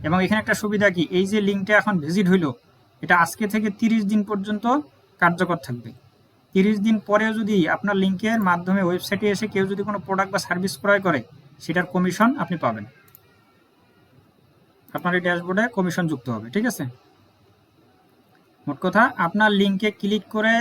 এবং এখানে একটা সুবিধা কি, এই যে লিঙ্কটা এখন ভিজিট হইলো, এটা আজকে থেকে 30 দিন পর্যন্ত কার্যকর থাকবে। 30 দিন পরেও যদি আপনার লিঙ্কের মাধ্যমে ওয়েবসাইটে এসে কেউ যদি কোনো প্রোডাক্ট বা সার্ভিস ক্রয় করে, সেটার কমিশন আপনি পাবেন, আপনার এই ড্যাশবোর্ডে কমিশন যুক্ত হবে, ঠিক আছে। মোট কথা আপনার লিঙ্কে ক্লিক করে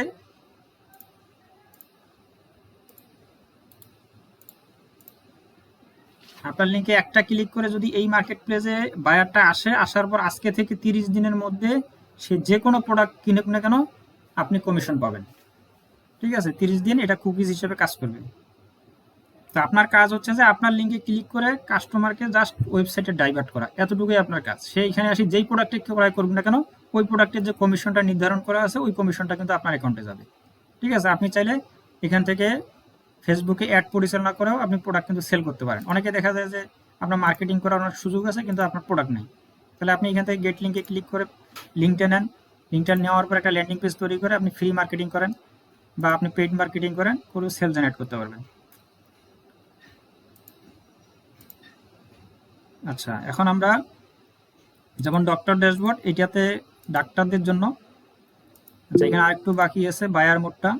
আপনার লিঙ্কে একটা ক্লিক করে যদি এই মার্কেট প্লেসে বায়ারটা আসে, আসার পর আজকে থেকে 30 দিনের মধ্যে সে যে কোনো প্রোডাক্ট কিনুক না কেন আপনি কমিশন পাবেন, ঠিক আছে। 30 দিন এটা কুকিজ হিসেবে কাজ করবে। তো আপনার কাজ হচ্ছে যে আপনার লিঙ্কে ক্লিক করে কাস্টমারকে জাস্ট ওয়েবসাইটে ডাইভার্ট করা, এতটুকুই আপনার কাজ। সে এখানে আসি যেই প্রোডাক্টে ক্রয় করুক না কেন, ওই প্রোডাক্টের যে কমিশনটা নির্ধারণ করা আছে ওই কমিশনটা কিন্তু আপনার অ্যাকাউন্টে যাবে, ঠিক আছে। আপনি চাইলে এখান থেকে ফেসবুকে অ্যাড পরিচালনা করেও আপনি প্রোডাক্ট কিন্তু সেল করতে পারেন। অনেকে দেখা যায় যে আপনার মার্কেটিং করার অনেক সুযোগ আছে কিন্তু আপনার প্রোডাক্ট নেই, তাহলে আপনি এখান থেকে গেট লিঙ্কে ক্লিক করে লিঙ্কটা নেন। লিঙ্কটা নেওয়ার পর একটা ল্যান্ডিং পেজ তৈরি করে আপনি ফ্রি মার্কেটিং করেন বা আপনি পেইড মার্কেটিং করেন, করে সেল জেনারেট করতে পারবেন। আচ্ছা, এখন আমরা যেমন ডক্টর ড্যাশবোর্ড, এটাতে ডাক্তারদের জন্য। আচ্ছা, এখানে আরেকটু বাকি আছে বায়ার মোডটা।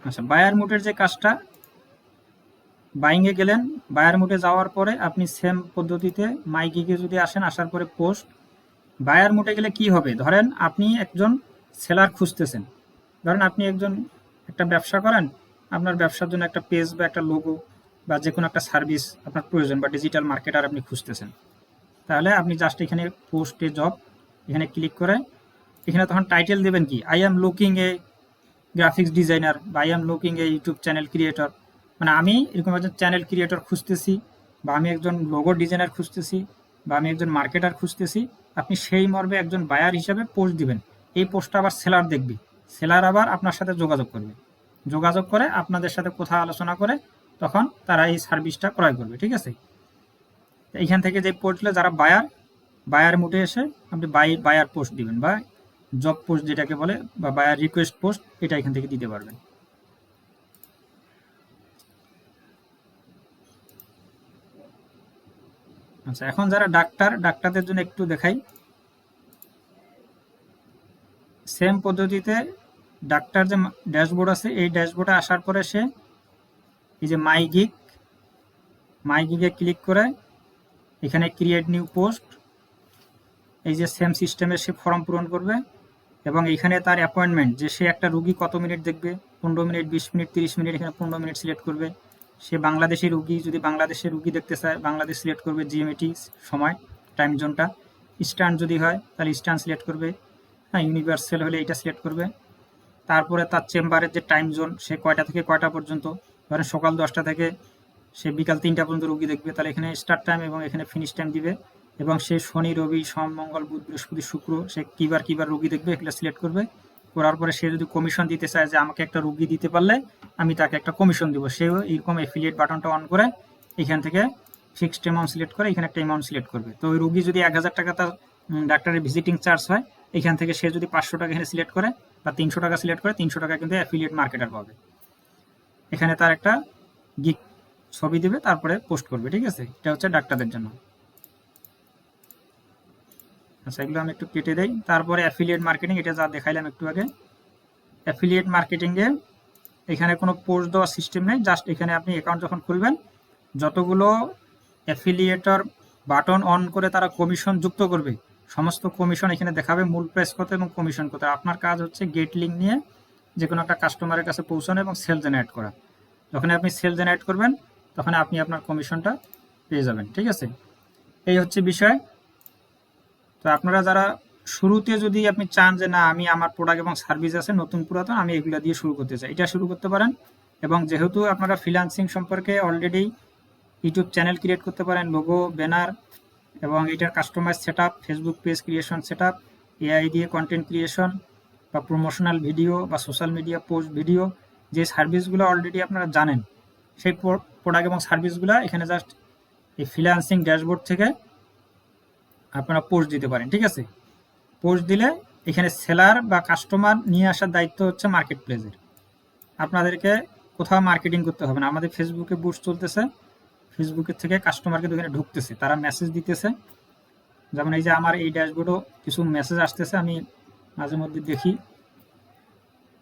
আচ্ছা, বায়ার মোডের যে কাজটা, বাইংয়ে গেলেন, বায়ার মোডে যাওয়ার পরে আপনি সেম পদ্ধতিতে মাই গিগে যদি আসেন, আসার পরে পোস্ট। বায়ার মোডে গেলে কি হবে, ধরেন আপনি একজন সেলার খুঁজতেছেন, ধরেন আপনি একজন একটা ব্যবসা করেন, আপনার ব্যবসার জন্য একটা পেজ বা একটা লোগো বা যে কোনো একটা সার্ভিস আপনার প্রয়োজন, বা ডিজিটাল মার্কেটার আপনি খুঁজতেছেন। তাহলে আপনি জাস্ট এখানে পোস্টে জব এখানে ক্লিক করে এখানে তখন টাইটেল দেবেন কি, I am looking a graphics designer বা I am looking a YouTube channel creator. মানে আমি এরকম একজন চ্যানেল ক্রিয়েটর খুঁজতেছি, বা আমি একজন লোগো ডিজাইনার খুঁজতেছি, বা আমি একজন মার্কেটার খুঁজতেছি। আপনি সেই মর্মে একজন বায়ার হিসাবে পোস্ট দিবেন। এই পোস্টটা আবার সেলার দেখবে, সেলার আবার আপনার সাথে যোগাযোগ করবে, যোগাযোগ করে আপনাদের সাথে কথা আলোচনা করে তখন তারা এই সার্ভিসটা ক্রয় করবে। ঠিক আছে, এইখান থেকে যে পোস্টগুলো যারা বায়ার মোডে এসে আপনি বায়ার পোস্ট দিবেন বা জব পোস্ট যেটাকে বলে বা বায়ার রিকোয়েস্ট পোস্ট, এটা এখান থেকে দিতে পারবেন। আচ্ছা, এখন যারা ডাক্তারদের জন্য একটু দেখাই। সেম পদ্ধতিতে ডাক্তার যে ড্যাশবোর্ড আছে, এই ড্যাশবোর্ডে আসার পরে সে এই যে মাই গিগে ক্লিক করে এখানে ক্রিয়েট নিউ পোস্ট, এই যে সেম সিস্টেমে সে ফর্ম পূরণ করবে এবং এখানে তার অ্যাপয়েন্টমেন্ট, যে সে একটা রুগী কত মিনিট দেখবে, 15 মিনিট, 20 মিনিট, 30 মিনিট, এখানে 15 মিনিট সিলেক্ট করবে। সে বাংলাদেশি রুগী, যদি বাংলাদেশের রুগী দেখতে চায় বাংলাদেশ সিলেক্ট করবে, জিএমটি সময়, টাইম জোনটা। ইস্টার্ন যদি হয় তাহলে ইস্টার্ন সিলেক্ট করবে, হ্যাঁ ইউনিভার্সাল হলে এটা সিলেক্ট করবে। তারপরে তার চেম্বারের যে টাইম জোন, সে কয়টা থেকে কয়টা পর্যন্ত, ধরেন সকাল 10টা থেকে সে বিকাল 3টা পর্যন্ত রুগী দেখবে, তাহলে এখানে স্টার্ট টাইম এবং এখানে ফিনিশ টাইম দিবে। এবং সে শনি, রবি, সোম, মঙ্গল, বুধ, বৃহস্পতি, শুক্র সে কিবার রুগী দেখবে এগুলো সিলেক্ট করবে। করার পরে সে যদি কমিশন দিতে চায় যে আমাকে একটা রুগী দিতে পারলে আমি তাকে একটা কমিশন দিব, সেও এরকম এফিলিয়েট বাটনটা অন করে এখান থেকে ফিক্সড অ্যামাউন্ট সিলেক্ট করে এখানে একটা অ্যামাউন্ট সিলেক্ট করবে। তো ওই রুগী যদি 1000 টাকা তার ডাক্তারের ভিজিটিং চার্জ হয়, এখান থেকে সে যদি 500 টাকা এখানে সিলেক্ট করে বা 300 টাকা সিলেক্ট করে, 300 টাকা কিন্তু অ্যাফিলিয়েট মার্কেটার পাবে। এখানে তার একটা গিগ ছবি দিবে, তারপরে পোস্ট করবে। ঠিক আছে, এটা হচ্ছে ডাক্তারদের জন্য। আচ্ছা, এগুলো আমি একটু কেটে দেই। তারপরে অ্যাফিলিয়েট মার্কেটিং, এটা যা দেখাইলাম একটু আগে। অ্যাফিলিয়েট মার্কেটিংয়ে এখানে কোনো পোস্ট দেওয়ার সিস্টেম নেই, জাস্ট এখানে আপনি অ্যাকাউন্ট যখন খুলবেন যতগুলো অ্যাফিলিয়েটর বাটন অন করে তারা কমিশন যুক্ত করবে, সমস্ত কমিশন এখানে দেখাবে, মূল প্রাইস কত এবং কমিশন কত। আপনার কাজ হচ্ছে গেট লিঙ্ক নিয়ে যে কোনো একটা কাস্টমারের কাছে পৌঁছানো এবং সেল জেনারেট করা। যখন আপনি সেল জেনারেট করবেন তখন আপনি আপনার কমিশনটা পেয়ে যাবেন। ঠিক আছে, এই হচ্ছে বিষয়। তো আপনারা যারা শুরুতে যদি আপনি চান যে না আমি আমার প্রোডাক্ট এবং সার্ভিস আছে নতুন পুরাতন, আমি এগুলো দিয়ে শুরু করতে চাই, এটা শুরু করতে পারেন। এবং যেহেতু আপনারা ফ্রিল্যান্সিং সম্পর্কে অলরেডি ইউটিউব চ্যানেল ক্রিয়েট করতে পারেন, লোগো, ব্যানার এবং এটার customise set up, Facebook page creation set up, AI দিয়ে কন্টেন্ট ক্রিয়েশন বা প্রমোশনাল ভিডিও বা সোশ্যাল মিডিয়া পোস্ট ভিডিও, যে সার্ভিসগুলো অলরেডি আপনারা জানেন সেই প্রোডাক্ট এবং সার্ভিসগুলো এখানে জাস্ট এই ফ্রিল্যান্সিং ড্যাশবোর্ড থেকে আপনারা পোস্ট দিতে পারেন। ঠিক আছে, পোস্ট দিলে এখানে সেলার বা কাস্টমার নিয়ে আসার দায়িত্ব হচ্ছে মার্কেট প্লেসের। আপনাদেরকে কোথাও মার্কেটিং করতে হবে না। আমাদের ফেসবুকে বুস্ট চলতেছে, ফেসবুকের থেকে কাস্টমার কিন্তু এখানে ঢুকতেছে, তারা মেসেজ দিতেছে। যেমন এই যে আমার এই ড্যাশবোর্ডও কিছু মেসেজ আসতেছে, আমি মাঝে মধ্যে দেখি।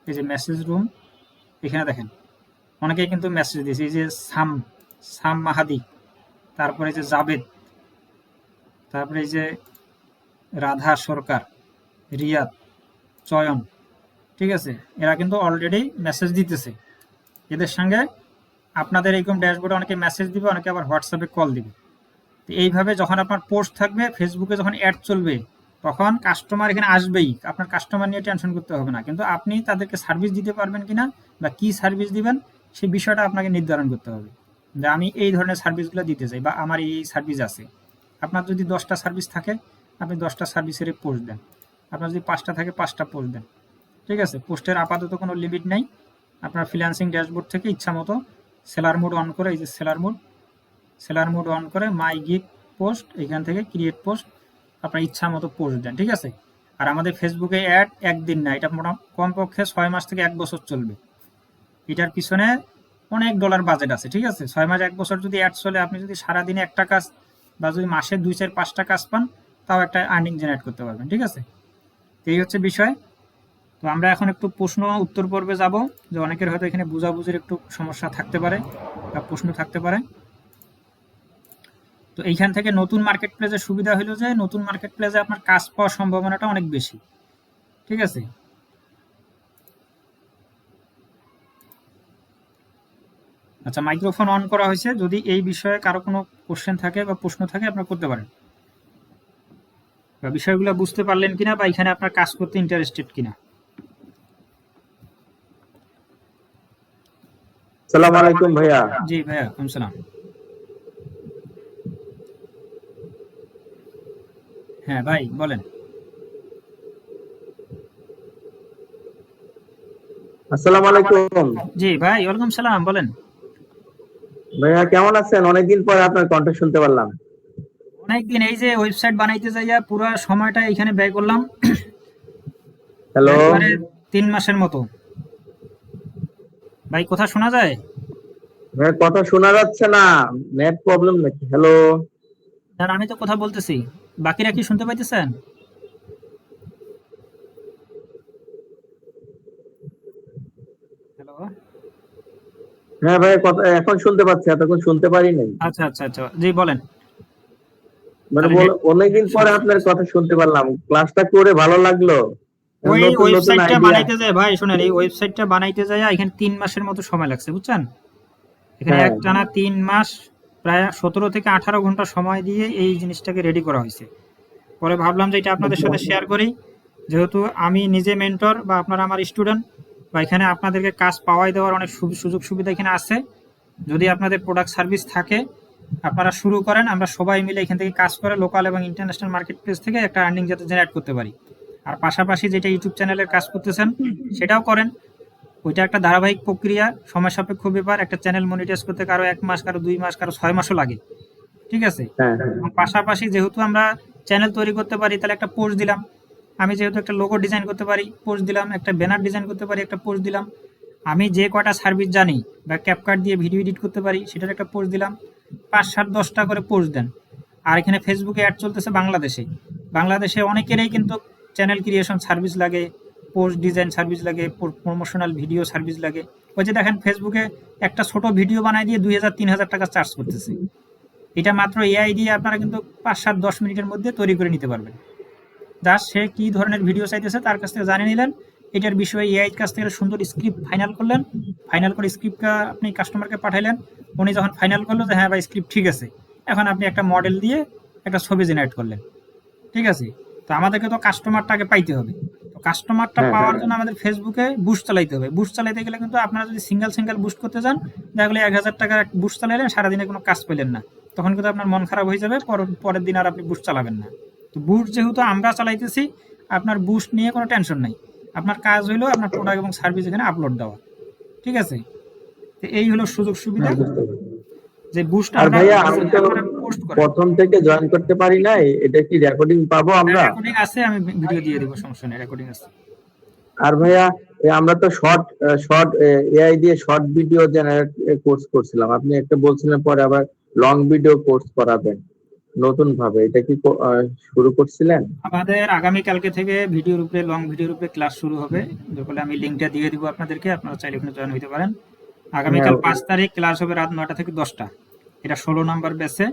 এই যে মেসেজ রুম, এখানে দেখেন অনেকেই কিন্তু মেসেজ দিয়েছে। এই যে সাম মাহাদি, তারপরে এই যে জাবেদ, তারপরে এই যে রাধা সরকার, রিয়াদ, চয়ন। ঠিক আছে, এরা কিন্তু অলরেডি মেসেজ দিতেছে। এদের সঙ্গে আপনাদের এরকম ড্যাশবোর্ডে অনেকে মেসেজ দিবে, অনেকে আবার হোয়াটসঅ্যাপে কল দিবে। তো এইভাবে যখন আপনার পোস্ট থাকবে, ফেসবুকে যখন অ্যাড চলবে, তখন কাস্টমার এখানে আসবেই। আপনার কাস্টমার নিয়ে টেনশন করতে হবে না, কিন্তু আপনি তাদেরকে সার্ভিস দিতে পারবেন কিনা বা কি সার্ভিস দিবেন সেই বিষয়টা আপনাকে নির্ধারণ করতে হবে, যে আমি এই ধরনের সার্ভিসগুলো দিতে চাই বা আমার এই সার্ভিস আছে। আপনার যদি 10টা সার্ভিস থাকে আপনি 10টা সার্ভিসের পোস্ট দেন, আপনার যদি 5টা থাকে 5টা পোস্ট দেন। ঠিক আছে, পোস্টের আপাতত কোনো লিমিট নেই। আপনার ফ্রিল্যান্সিং ড্যাশবোর্ড থেকে ইচ্ছা মতো সেলার মোড অন করে, এই যে সেলার মোড অন করে মাই গিগ পোস্ট, এখান থেকে ক্রিয়েট পোস্ট আপনার ইচ্ছা মতো পোস্ট দেন। ঠিক আছে, আর আমাদের ফেসবুকে অ্যাড একদিন না, এটা কমপক্ষে 6 মাস থেকে 1 বছর চলবে। এটার পিছনে অনেক ডলার বাজেট আছে। ঠিক আছে, 6 মাস 1 বছর যদি অ্যাড চলে, আপনি যদি সারাদিনে একটা কাজ বা যদি মাসে 2, 4, 5টা কাজ পান, তাও একটা আর্নিং জেনারেট করতে পারবেন। ঠিক আছে, এই হচ্ছে বিষয়। তো আমরা এখন একটু প্রশ্ন উত্তর পর্বে যাব, যে অনেকের হয়তো এখানে বুঝাবুঝির একটু সমস্যা থাকতে পারে বা প্রশ্ন থাকতে পারে। তো এইখান থেকে নতুন মার্কেট প্লেসের সুবিধা হলো যে নতুন মার্কেট প্লেসে আপনার কাজ পাওয়ার সম্ভাবনাটা অনেক বেশি। ঠিক আছে, আচ্ছা মাইক্রোফোন অন করা হয়েছে, যদি এই বিষয়ে কারো কোনো কোশ্চেন থাকে বা প্রশ্ন থাকে আপনারা করতে পারেন, বা বিষয়গুলো বুঝতে পারলেন কিনা বা এখানে আপনার কাজ করতে ইন্টারেস্টেড কিনা। সালাম আলাইকুম ভাইয়া। জি ভাইয়া, সালাম। হ্যাঁ ভাই বলেন। আসসালামু আলাইকুম জি ভাই, ওয়ালাইকুম সালাম, বলেন। ভাইয়া, কেমন আছেন? অনেকদিন পরে আপনার কণ্ঠ শুনতে পারলাম। অনেকদিন এই যে ওয়েবসাইট বানাইতে যাইয়া পুরো সময়টা এখানে ব্যয় করলাম, হ্যালো একবারে 3 মাসের মতো। ভাই, কথা শোনা যায়? ভাইয়া, কথা শোনা যাচ্ছে না। নেট প্রবলেম নাকি? হ্যালো না, আমি তো কথা বলতেছি। বাকিরা কি শুনতে পাইতেছেন? হ্যালো। হ্যাঁ ভাইয়া, কথা এখন শুনতে পাচ্ছি, এতক্ষণ শুনতে পারি নাই। আচ্ছা আচ্ছা আচ্ছা, জি বলেন। মানে তাহলে অনেকদিন পরে আপনার কথা শুনতে পারলাম। ক্লাসটা করে ভালো লাগলো। ওই নতুন নতুন ওয়েবসাইটটা আইডিয়া। বানাইতে যায় ভাই, শুনেন, এই ওয়েবসাইটটা বানাইতে যায় এখানে 3 মাসের মতো সময় লাগছে, বুঝছেন? এখানে হ্যাঁ, একটানা 3 মাস, প্রায় 17 থেকে 18 ঘন্টা সময় দিয়ে এই জিনিসটাকে রেডি করা হয়েছে। পরে ভাবলাম যে এটা আপনাদের সাথে শেয়ার করি, যেহেতু আমি নিজে মেন্টর বা আপনারা আমার স্টুডেন্ট, বা এখানে আপনাদেরকে কাজ পাওয়াই দেওয়ার অনেক সুযোগ সুবিধা এখানে আছে। যদি আপনাদের প্রোডাক্ট সার্ভিস থাকে, আপনারা শুরু করেন, আমরা সবাই মিলে এখান থেকে কাজ করে লোকাল এবং ইন্টারন্যাশনাল মার্কেট প্লেস থেকে একটা আর্নিং যাতে জেনারেট করতে পারি। আর পাশাপাশি যেটা ইউটিউব চ্যানেলের কাজ করতেছেন সেটাও করেন। ওইটা একটা ধারাবাহিক প্রক্রিয়া, সময় সাপেক্ষ ব্যাপার। একটা চ্যানেল মনিটাইজ করতে কারো 1 মাস, কারো 2 মাস, কারো 6 মাসও লাগে। ঠিক আছে? হ্যাঁ, হ্যাঁ, এবং পাশাপাশি যেহেতু আমরা চ্যানেল তৈরি করতে পারি, তাহলে একটা পোস্ট দিলাম। আমি যেহেতু একটা লোগো ডিজাইন করতে পারি, পোস্ট দিলাম। একটা ব্যানার ডিজাইন করতে পারি, একটা পোস্ট দিলাম। আমি যে কয়টা সার্ভিস জানি বা ক্যাপকাট দিয়ে ভিডিও এডিট করতে পারি, সেটার একটা পোস্ট দিলাম। 5, 7, 10টা করে পোস্ট দেন। আর এখানে ফেসবুকে অ্যাড চলতেছে বাংলাদেশে। বাংলাদেশে অনেকেরই কিন্তু চ্যানেল ক্রিয়েশন সার্ভিস লাগে, পোস্ট ডিজাইন সার্ভিস লাগে, প্রমোশনাল ভিডিও সার্ভিস লাগে। ওই যে দেখেন ফেসবুকে একটা ছোট ভিডিও বানাই দিয়ে 2,000-3,000 টাকা চার্জ করতেছে। এটা মাত্র এআই দিয়ে আপনারা কিন্তু 5, 7, 10 মিনিটের মধ্যে তৈরি করে নিতে পারবেন। জাস্ট সে কি ধরনের ভিডিও চাইতেছে তার কাছ থেকে জানিয়ে নিলেন, এটার বিষয়ে এআই কাছ থেকে সুন্দর স্ক্রিপ্ট ফাইনাল করলেন। ফাইনাল করে স্ক্রিপ্টটা আপনি কাস্টমারকে পাঠাইলেন। উনি যখন ফাইনাল করলো যে হ্যাঁ ভাই, স্ক্রিপ্ট ঠিক আছে, এখন আপনি একটা মডেল দিয়ে একটা ছবি জেনারেট করলেন। ঠিক আছে? তো আমাদেরকে তো কাস্টমারটাকে পাইতে হবে। তো কাস্টমারটা হ্যাঁ, পাওয়ার হ্যাঁ। জন্য আমাদের ফেসবুকে বুস্ট চালাইতে হবে। বুস্ট চালাইতে গেলে কিন্তু আপনারা যদি সিঙ্গেল সিঙ্গেল বুস্ট করতে যান, দেখা গেলো 1,000 টাকার বুস্ট চালাইলেন, সারাদিনে কোনো কাজ পেলেন না। তখন কিন্তু আপনার মন খারাপ হয়ে যাবে, পরের দিন আর আপনি বুস্ট চালাবেন না। তো বুস্ট যেহেতু আমরা চালাইতেছি, আপনার বুস্ট নিয়ে কোনো টেনশন নাই। আপনার কাজ হইলো আপনার প্রোডাক্ট এবং সার্ভিস এখানে আপলোড দেওয়া। ঠিক আছে? তো এই হলো সুযোগ সুবিধা, হ্যাঁ, বুঝতে পারছি। যে বুস্ট আর আমরা ভাইয়া, দিতেছি, আমি তো আপনারা পোস্ট করেন। প্রথম থেকে জয়েন করতে পারি নাই। এটা কি রেকর্ডিং পাবো হ্যাঁ, আমরা? রেকর্ডিং আছে, আমি ভিডিও দিয়ে দিব, সমস্যা নেই, রেকর্ডিং আছে। আর ভাইয়া, আমরা তো শর্ট শর্ট এআই দিয়ে শর্ট ভিডিও জেনারেট কোর্স করছিলাম। আপনি একটা বলছিলেন পরে আবার লং ভিডিও কোর্স করাবেন নতুন ভাবে। এটা কি শুরু করছিলেন? আমাদের আগামীকালকে থেকে ভিডিওর উপরে, লং ভিডিওর উপরে ক্লাস শুরু হবে। যেগুলো আমি লিঙ্কটা দিয়ে দিব আপনাদেরকে, আপনারা চাইলে ওখানে জয়েন হতে পারেন। হ্যাঁ, আগামীকাল 5 তারিখ ক্লাস হবে রাত 9টা থেকে 10টা। এটা 16 নাম্বার ব্যাচে।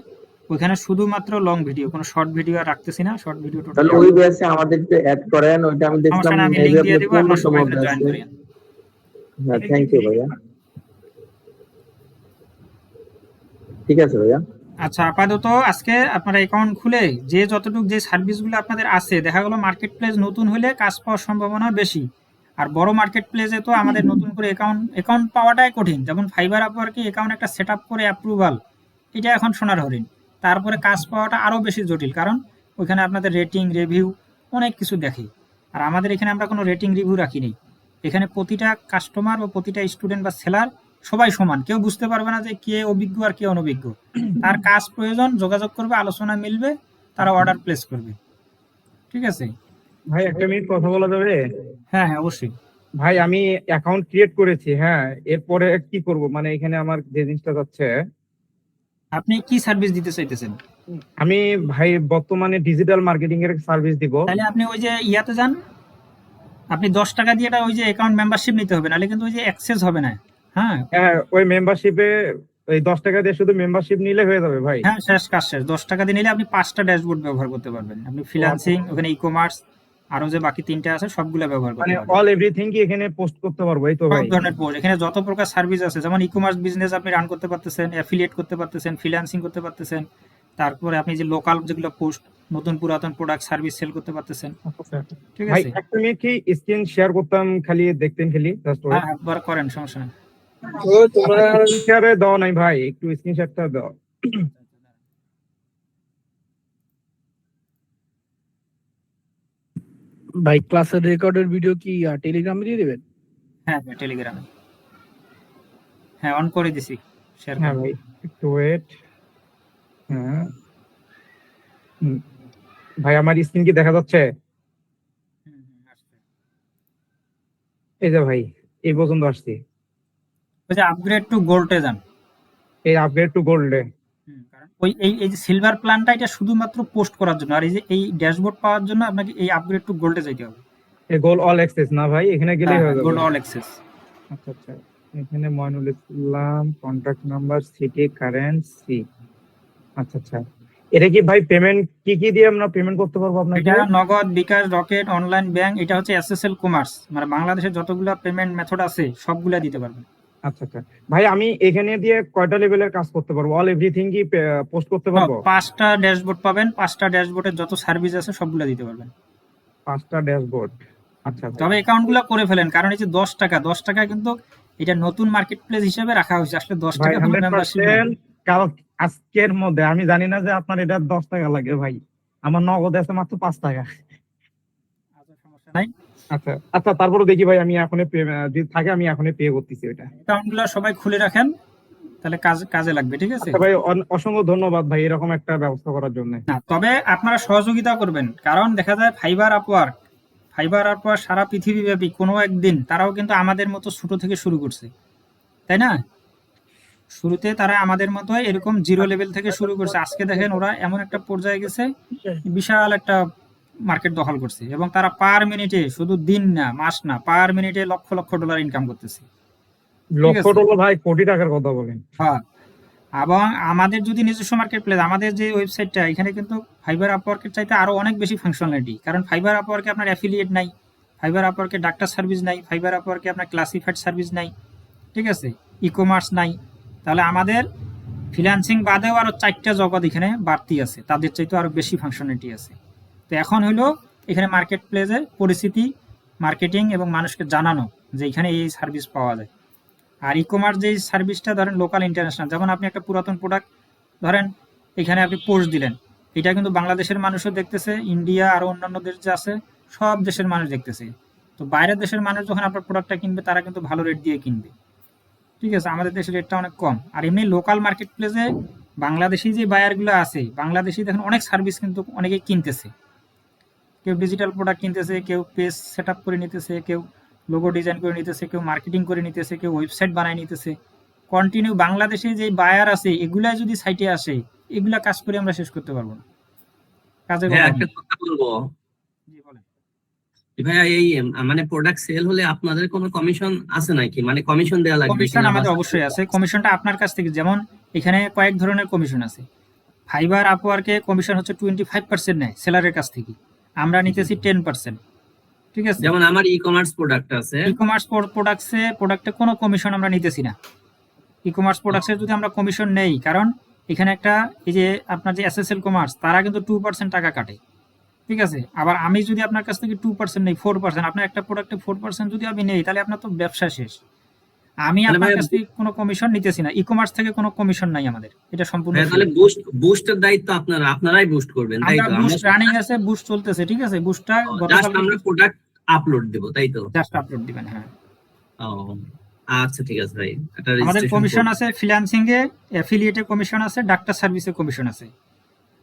ওইখানে শুধুমাত্র লং ভিডিও, কোনো শর্ট ভিডিও আর রাখতেছি না, শর্ট ভিডিও তাহলে টোটালি ওই আউট। ব্যাচে আমাদেরকে অ্যাড করেন। ওইটা আমি দেখলাম সমস্যা না, আমি মেবি লিঙ্ক দিয়ে আপনার দিব, আপনারা পূর্ণতম সবাই ওখানে জয়েন ব্যাচে। করিয়েন। হ্যাঁ, থ্যাংক ইউ ভাইয়া। ঠিক আছে ভাইয়া। আচ্ছা, আপাতত আজকে আপনারা অ্যাকাউন্ট খুলে যে যতটুকু যে সার্ভিসগুলো আপনাদের আছে, দেখা গেলো মার্কেট প্লেস নতুন হলে কাজ পাওয়ার সম্ভাবনা বেশি। আর বড় মার্কেট প্লেসে তো আমাদের নতুন করে অ্যাকাউন্ট অ্যাকাউন্ট পাওয়াটাই কঠিন। যেমন ফাইবার আপওয়ার্কে অ্যাকাউন্ট একটা সেট আপ করে অ্যাপ্রুভাল, এটা এখন সোনার হরিণ। তারপরে কাজ পাওয়াটা আরও বেশি জটিল, কারণ ওইখানে আপনাদের রেটিং রিভিউ অনেক কিছু দেখে। আর আমাদের এখানে আমরা কোনো রেটিং রিভিউ রাখি নেই। এখানে প্রতিটা কাস্টমার বা প্রতিটা স্টুডেন্ট বা সেলার সবাই সমান, কেউ বুঝতে পারবে না যে কে অভিজ্ঞ আর কে অনভিজ্ঞ। তার কাজ প্রয়োজন, যোগাযোগ করবে, আলোচনা মিলবে, তারা অর্ডার প্লেস করবে। ঠিক আছে? ভাই, একটা মিনিট কথা বলা যাবে? হ্যাঁ হ্যাঁ, অবশ্যই। ভাই, আমি অ্যাকাউন্ট ক্রিয়েট করেছি। হ্যাঁ, এরপরে কি করব? মানে এখানে আমার যে জিনিসটা যাচ্ছে, আপনি কি সার্ভিস দিতে চাইতেছেন? আমি ভাই বর্তমানে ডিজিটাল মার্কেটিং এর সার্ভিস দিব। তাহলে আপনি ওই যে ইয়াতে যান, আপনি 10 টাকা দিয়ে ওই যে অ্যাকাউন্ট মেম্বারশিপ নিতে হবে, নাহলে কিন্তু ওই যে অ্যাক্সেস হবে না। হ্যাঁ হ্যাঁ, ওই মেম্বারশিপে ওই 10 টাকা দিয়ে শুধু মেম্বারশিপ নিলে হয়ে যাবে ভাই। হ্যাঁ, শেষ কাজ শেষ। 10 টাকা দিয়ে নিলে আপনি 5টা ড্যাশবোর্ড ব্যবহার করতে পারবেন। আপনি ও আচ্ছা, ফ্রিল্যান্সিং, ওখানে ই কমার্স, আরো যে বাকি 3টা আছে সবগুলো ব্যবহার মানে করতে পারবেন। অল এভরিথিং কি এখানে পোস্ট করতে পারবো, এই তো সব ভাই? ধরনের পোস্ট, এখানে যত প্রকার সার্ভিস আছে, যেমন ই কমার্স বিজনেস আপনি রান করতে পারতেছেন, অ্যাফিলিয়েট করতে পারতেছেন, ফ্রিল্যান্সিং করতে পারতেছেন। তারপরে আপনি যে লোকাল যেগুলো পোস্ট, নতুন পুরাতন প্রোডাক্ট সার্ভিস সেল করতে পারতেছেন। আচ্ছা। ঠিক ভাই, আছে? একটা মিনিট কি স্ক্রিন শেয়ার করতাম, খালি দেখতেন, খালি জাস্ট ওয়েট। হ্যাঁ, একবার করেন, সমস্যা নেই। তোমরা শেয়ারে দাও নাই ভাই, একটু স্ক্রিনশটটা দাও। ভাই, ক্লাসের রেকর্ডের ভিডিও কি টেলিগ্রামে দিয়ে দেবেন? হ্যাঁ হ্যাঁ টেলিগ্রামে, হ্যাঁ অন করে দিছি শেয়ার হ্যাঁ করুন। ভাই, একটু ওয়েট। হ্যাঁ, হুম, ভাই আমার স্ক্রিন কি দেখা যাচ্ছে? আসছে। এই যে ভাই, এই পর্যন্ত আসছি। ওই যে আপগ্রেড টু গোল্ডে যান। এই আপগ্রেড টু গোল্ডে। কারণ ওই এই যে সিলভার প্ল্যানটা এটা শুধুমাত্র পোস্ট করার জন্য, আর এই যে এই ড্যাশবোর্ড পাওয়ার জন্য আপনাকে এই আপগ্রেড টু গোল্ডে যাইতে হবে। এই গোল্ড অল অ্যাক্সেস না ভাই, এখানে হ্যাঁ গেলেই হ্যাঁ হয়ে যাবে? Gold all access. আচ্ছা আচ্ছা, এখানে Moinul Islam, contact number, city, currency. আচ্ছা আচ্ছা, এটা কি ভাই পেমেন্ট কি কি দিয়ে আমরা পেমেন্ট করতে পারবো আপনাকে? এটা নগদ, বিকাশ, রকেট, অনলাইন ব্যাংক, এটা হচ্ছে এসএসএল কমার্স, মানে বাংলাদেশের যতগুলো পেমেন্ট মেথড আছে সবগুলা দিতে পারবেন। আচ্ছা আচ্ছা, ভাই আমি এখানে দিয়ে কয়টা লেভেলের কাজ করতে পারবো? অল এভরিথিং কি পোস্ট করতে পারবো? 5টা ড্যাশবোর্ড পাবেন, 5টা ড্যাশবোর্ডের যত সার্ভিস আছে সবগুলা দিতে পারবেন। 5টা ড্যাশবোর্ড। আচ্ছা ভাই, তবে অ্যাকাউন্ট গুলা করে ফেলেন, কারণ এই যে 10 টাকা কিন্তু এটা নতুন মার্কেট প্লেস হিসেবে রাখা হয়েছে, আসলে 10 ভাই টাকা কোনো মেম্বারশিপ নেই। 100% কাল আজকের মধ্যে আমি জানি না যে আপনার এটা 10 টাকা লাগে ভাই, আমার নগদ আছে মাত্র 5 টাকা। আচ্ছা সমস্যা নাই। আচ্ছা আচ্ছা, তারপরে দেখি ভাই, আমি এখনই যদি থাকে আমি এখনই পে করতেছি ওইটা। অ্যাকাউন্ট গুলা সবাই খুলে রাখেন, তাহলে কাজে লাগবে, ঠিক আছে? আচ্ছা ভাই, অসংখ্য ধন্যবাদ ভাই এরকম একটা ব্যবস্থা করার জন্য। না তবে আপনারা সহযোগিতা করবেন, কারণ দেখা যায় ফাইবার আপওয়ার্ক সারা পৃথিবীব্যাপী কোনো একদিন তারাও কিন্তু আমাদের মতো ছোট থেকে শুরু করছে, তাই না? শুরুতে তারা আমাদের মতো এরকম জিরো লেভেল থেকে শুরু করছে, আজকে দেখেন ওরা এমন একটা পর্যায়ে গেছে, বিশাল একটা মার্কেট দখল করছে, এবং তারা পার মিনিটে, শুধু দিন না মাস না, পার মিনিটে লক্ষ লক্ষ ডলার ইনকাম করতেছে, ঠিক লক্ষ আছে? ডলার ভাই, কোটি টাকার কথা বলেন। হ্যাঁ, এবং আমাদের যদি নিজস্ব মার্কেট প্লেস, আমাদের যে ওয়েবসাইটটা, এখানে কিন্তু ফাইবার আপওয়ার্কের চাইতে আরো অনেক বেশি ফাংশনালিটি, কারণ ফাইবার আপওয়ার্কে আপনার অ্যাফিলিয়েট নাই, ফাইবার আপওয়ার্কে ডাক্তার সার্ভিস নাই, ফাইবার আপওয়ার্কে আপনার ক্লাসিফাইড সার্ভিস নাই, ঠিক আছে? ই কমার্স নাই। তাহলে আমাদের ফ্রিল্যান্সিং বাদেও আরো 4টা জগৎ এখানে বাড়তি আছে, তাদের চাইতে আরো বেশি ফাংশনালিটি আছে। তো এখন হলো এখানে মার্কেট প্লেসের পরিস্থিতি, মার্কেটিং এবং মানুষকে জানানো যে এখানে এই সার্ভিস পাওয়া যায়। আর ই কমার্স যে সার্ভিসটা ধরেন লোকাল ইন্টারন্যাশনাল, যেমন আপনি একটা পুরাতন প্রোডাক্ট ধরেন এখানে আপনি পোস্ট দিলেন, এটা কিন্তু বাংলাদেশের মানুষও দেখতেছে, ইন্ডিয়া আরো অন্যান্য দেশ যে আছে সব দেশের মানুষ দেখতেছে। তো বাইরের দেশের মানুষ যখন আপনার প্রোডাক্টটা কিনবে তারা কিন্তু ভালো রেট দিয়ে কিনবে, ঠিক আছে? আমাদের দেশের রেটটা অনেক কম। আর এমনি লোকাল মার্কেট প্লেসে বাংলাদেশি যে বায়ার গুলো আছে, বাংলাদেশি দেখেন অনেক সার্ভিস কিন্তু অনেকেই কিনতেছে, কেউ ডিজিটাল প্রোডাক্ট কিনতেছে, কেউ পেজ সেট আপ করে নিতেছে, কেউ লোগো ডিজাইন করে নিতেছে, কেউ মার্কেটিং করে নিতেছে, কেউ ওয়েবসাইট বানায় নিতেছে। কন্টিনিউ বাংলাদেশে যে বায়ার আছে এগুলা যদি সাইটে আসে, এগুলা কাজ করে আমরা শেষ করতে পারবো না, কাজে হ্যাঁ, কথা একটা নেই। কথা বলবো। জি বলেন। ভাইয়া এই মানে প্রোডাক্ট সেল হলে আপনাদের কোনো কমিশন আছে নাকি? মানে কমিশন দেওয়া লাগবে কমিশন কিনা বা আমাদের অবশ্যই আছে, কমিশনটা আপনার কাছ থেকে, যেমন এখানে কয়েক ধরনের কমিশন আছে। ফাইবার আপওয়ার্কে কমিশন হচ্ছে 25% নেয় সেলারের কাছ থেকে, আমরা নিতেছি 10%, ঠিক আছে? যেমন আমার ই কমার্স প্রোডাক্ট আছে। ই কমার্স প্রোডাক্টে কোনো কমিশন আমরা নিতেছি না। ই কমার্স প্রোডাক্টসের যদি আমরা কমিশন নেই, কারণ এখানে একটা এই যে আপনার যে এসএসএল কমার্স তারা কিন্তু 2% টাকা কাটে, ঠিক আছে? আবার আমি যদি আপনার কাছ থেকে 2% নেই, 4%, আপনার একটা প্রোডাক্টে 4% যদি আমি নেই, তাহলে আপনার তো ব্যবসা শেষ। আমি তাহলে আপনার ভাইয়া কাছ থেকে কোনো কমিশন নিতেছি না, ই কমার্স থেকে কোনো কমিশন নাই আমাদের, এটা সম্পূর্ণ ভাইয়া free। তাহলে বুস্টের দায়িত্ব আপনারাই বুস্ট করবেন, তাই আমরা তো? বুস্ট রানিং আছে, বুস্ট চলতেছে, ঠিক আছে? বুস্টটা জাস্ট গতকাল আমরা প্রোডাক্ট আপলোড দেবো, তাই তো? জাস্ট আপলোড দিবেন, হ্যাঁ। ও আচ্ছা, ঠিক আছে ভাই, এটা আমাদের রেজিস্ট্রেশন কমিশন আছে ফ্রিল্যান্সিং এ, অ্যাফিলিয়েটে কমিশন আছে, ডাক্তার সার্ভিসে কমিশন আছে।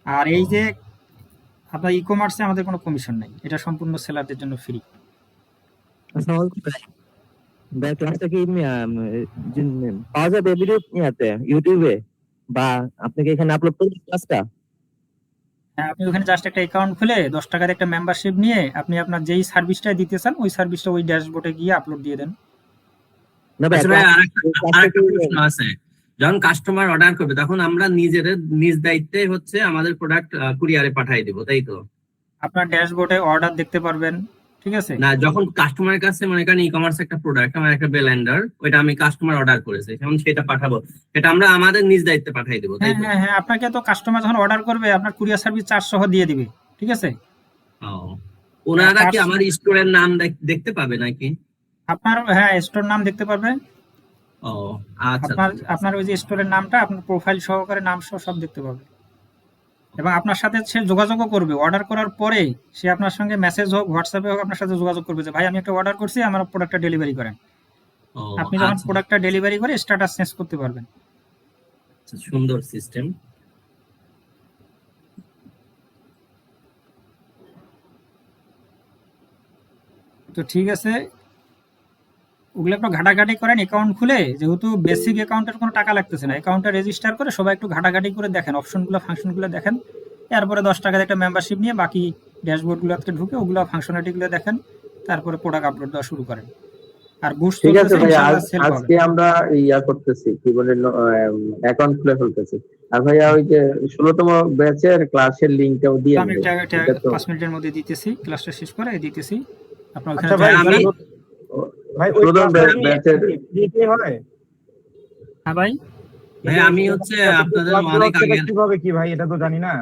আর এই যে আপনার ই কমার্সে আমাদের কোনো কমিশন নাই, এটা সম্পূর্ণ সেলারদের জন্য ফ্রি। আসসালামু আলাইকুম ভাই। ভাই ক্লাসটা কি পাওয়া যাবে ভিডিও ইয়াতে ইউটিউবে, বা আপনাকে এখানে আপলোড করবেন ক্লাসটা? হ্যাঁ, আপনি ওখানে জাস্ট একটা অ্যাকাউন্ট খুলে 10 টাকার একটা মেম্বারশিপ নিয়ে আপনি আপনার যেই সার্ভিসটা দিতে চান ওই সার্ভিসটা ওই ড্যাশবোর্ডে গিয়ে আপলোড দিয়ে দেন। না ভাই, আচ্ছা ভাই, ক্লাসটা আরেকটা কি প্রশ্ন আছে। যখন কাস্টমার অর্ডার করবে তখন আমরা নিজ দায়িত্বে হচ্ছে আমাদের প্রোডাক্ট কুরিয়ারে পাঠিয়ে দেবো, তাই তো? আপনার ড্যাশবোর্ডে অর্ডার দেখতে পারবেন, ঠিক আছে? না, যখন কাস্টমারের কাছে মনে করেন ই কমার্স একটা প্রোডাক্ট, আমার একটা ব্লেন্ডার, ওইটা আমি কাস্টমার অর্ডার করেছি, এখন সেটা পাঠাবো, সেটা আমরা আমাদের নিজ দায়িত্বে পাঠিয়ে দেবো, তাই হ্যাঁ তো? হ্যাঁ হ্যাঁ, আপনাকে তো কাস্টমার যখন অর্ডার করবে আপনার কুরিয়ার সার্ভিস চার্জ সহ দিয়ে দিবে, ঠিক আছে? ও, ওনারা কি তার- আমার স্টোরের নাম দেখতে পাবে নাকি? আপনার হ্যাঁ স্টোর নাম দেখতে পারবে, ও আচ্ছা, আপনার ঠিক আছে। আপনার ওই যে স্টোরের নামটা, আপনার প্রোফাইল সহকারে নাম সহ সব দেখতে পাবে, এবং আপনার সাথে সে যোগাযোগও করবে অর্ডার করার পরে। সে আপনার সঙ্গে মেসেজ হোক, হোয়াটসঅ্যাপে হোক, আপনার সাথে যোগাযোগ করবে যে ভাই আমি একটা অর্ডার করছি, আমার প্রোডাক্টটা ডেলিভারি করেন। ও আপনি যখন আচ্ছা প্রোডাক্টটা ডেলিভারি করে স্ট্যাটাস চেঞ্জ করতে পারবেন। আচ্ছা, সুন্দর সিস্টেম। তো ঠিক আছে, ওগুলো একটু ঘাটাঘাটি করেন অ্যাকাউন্ট খুলে, যেহেতু বেসিক অ্যাকাউন্টের কোনো টাকা লাগতেছে না, অ্যাকাউন্টটা রেজিস্টার করে সবাই একটু ঘাটাঘাটি করে দেখেন, অপশনগুলো ফাংশনগুলো দেখেন, এরপরে 10 টাকা একটা মেম্বারশিপ নিয়ে বাকি ড্যাশবোর্ডগুলোতে ঢুকে ওগুলো ফাংশনালিটিগুলো দেখেন, তারপরে প্রোডাক্ট আপলোড দেওয়া শুরু করেন। আর বুস্ট ঠিক আছে চলতেছে, ভাই, ইনশাআল্লাহ সেল হবে। আজকে আমরা ইয়া করতেছি, কি বলে, অ্যাকাউন্ট খুলে ফেলতেছি। আর ভাইয়া ওই যে 16তম ব্যাচের ক্লাসের লিংকটাও দিয়ে তো আমি দেবেন, এটা এটা তো 5 মিনিটের মধ্যে দিতেছি, ক্লাসটা শেষ করে দিতেছি, আপনার ওখানে আচ্ছা ভাই, জয়েন করেন। ভাই ওই 16তম ক্লাসটা কি ব্যাচের ফ্রি হয়? হ্যাঁ ভাই, ভাই আমি হচ্ছে আপনাদের ক্লাসগুলো অনেক হচ্ছে এটা আগের, কিভাবে কি ভাই, এটা তো জানি না।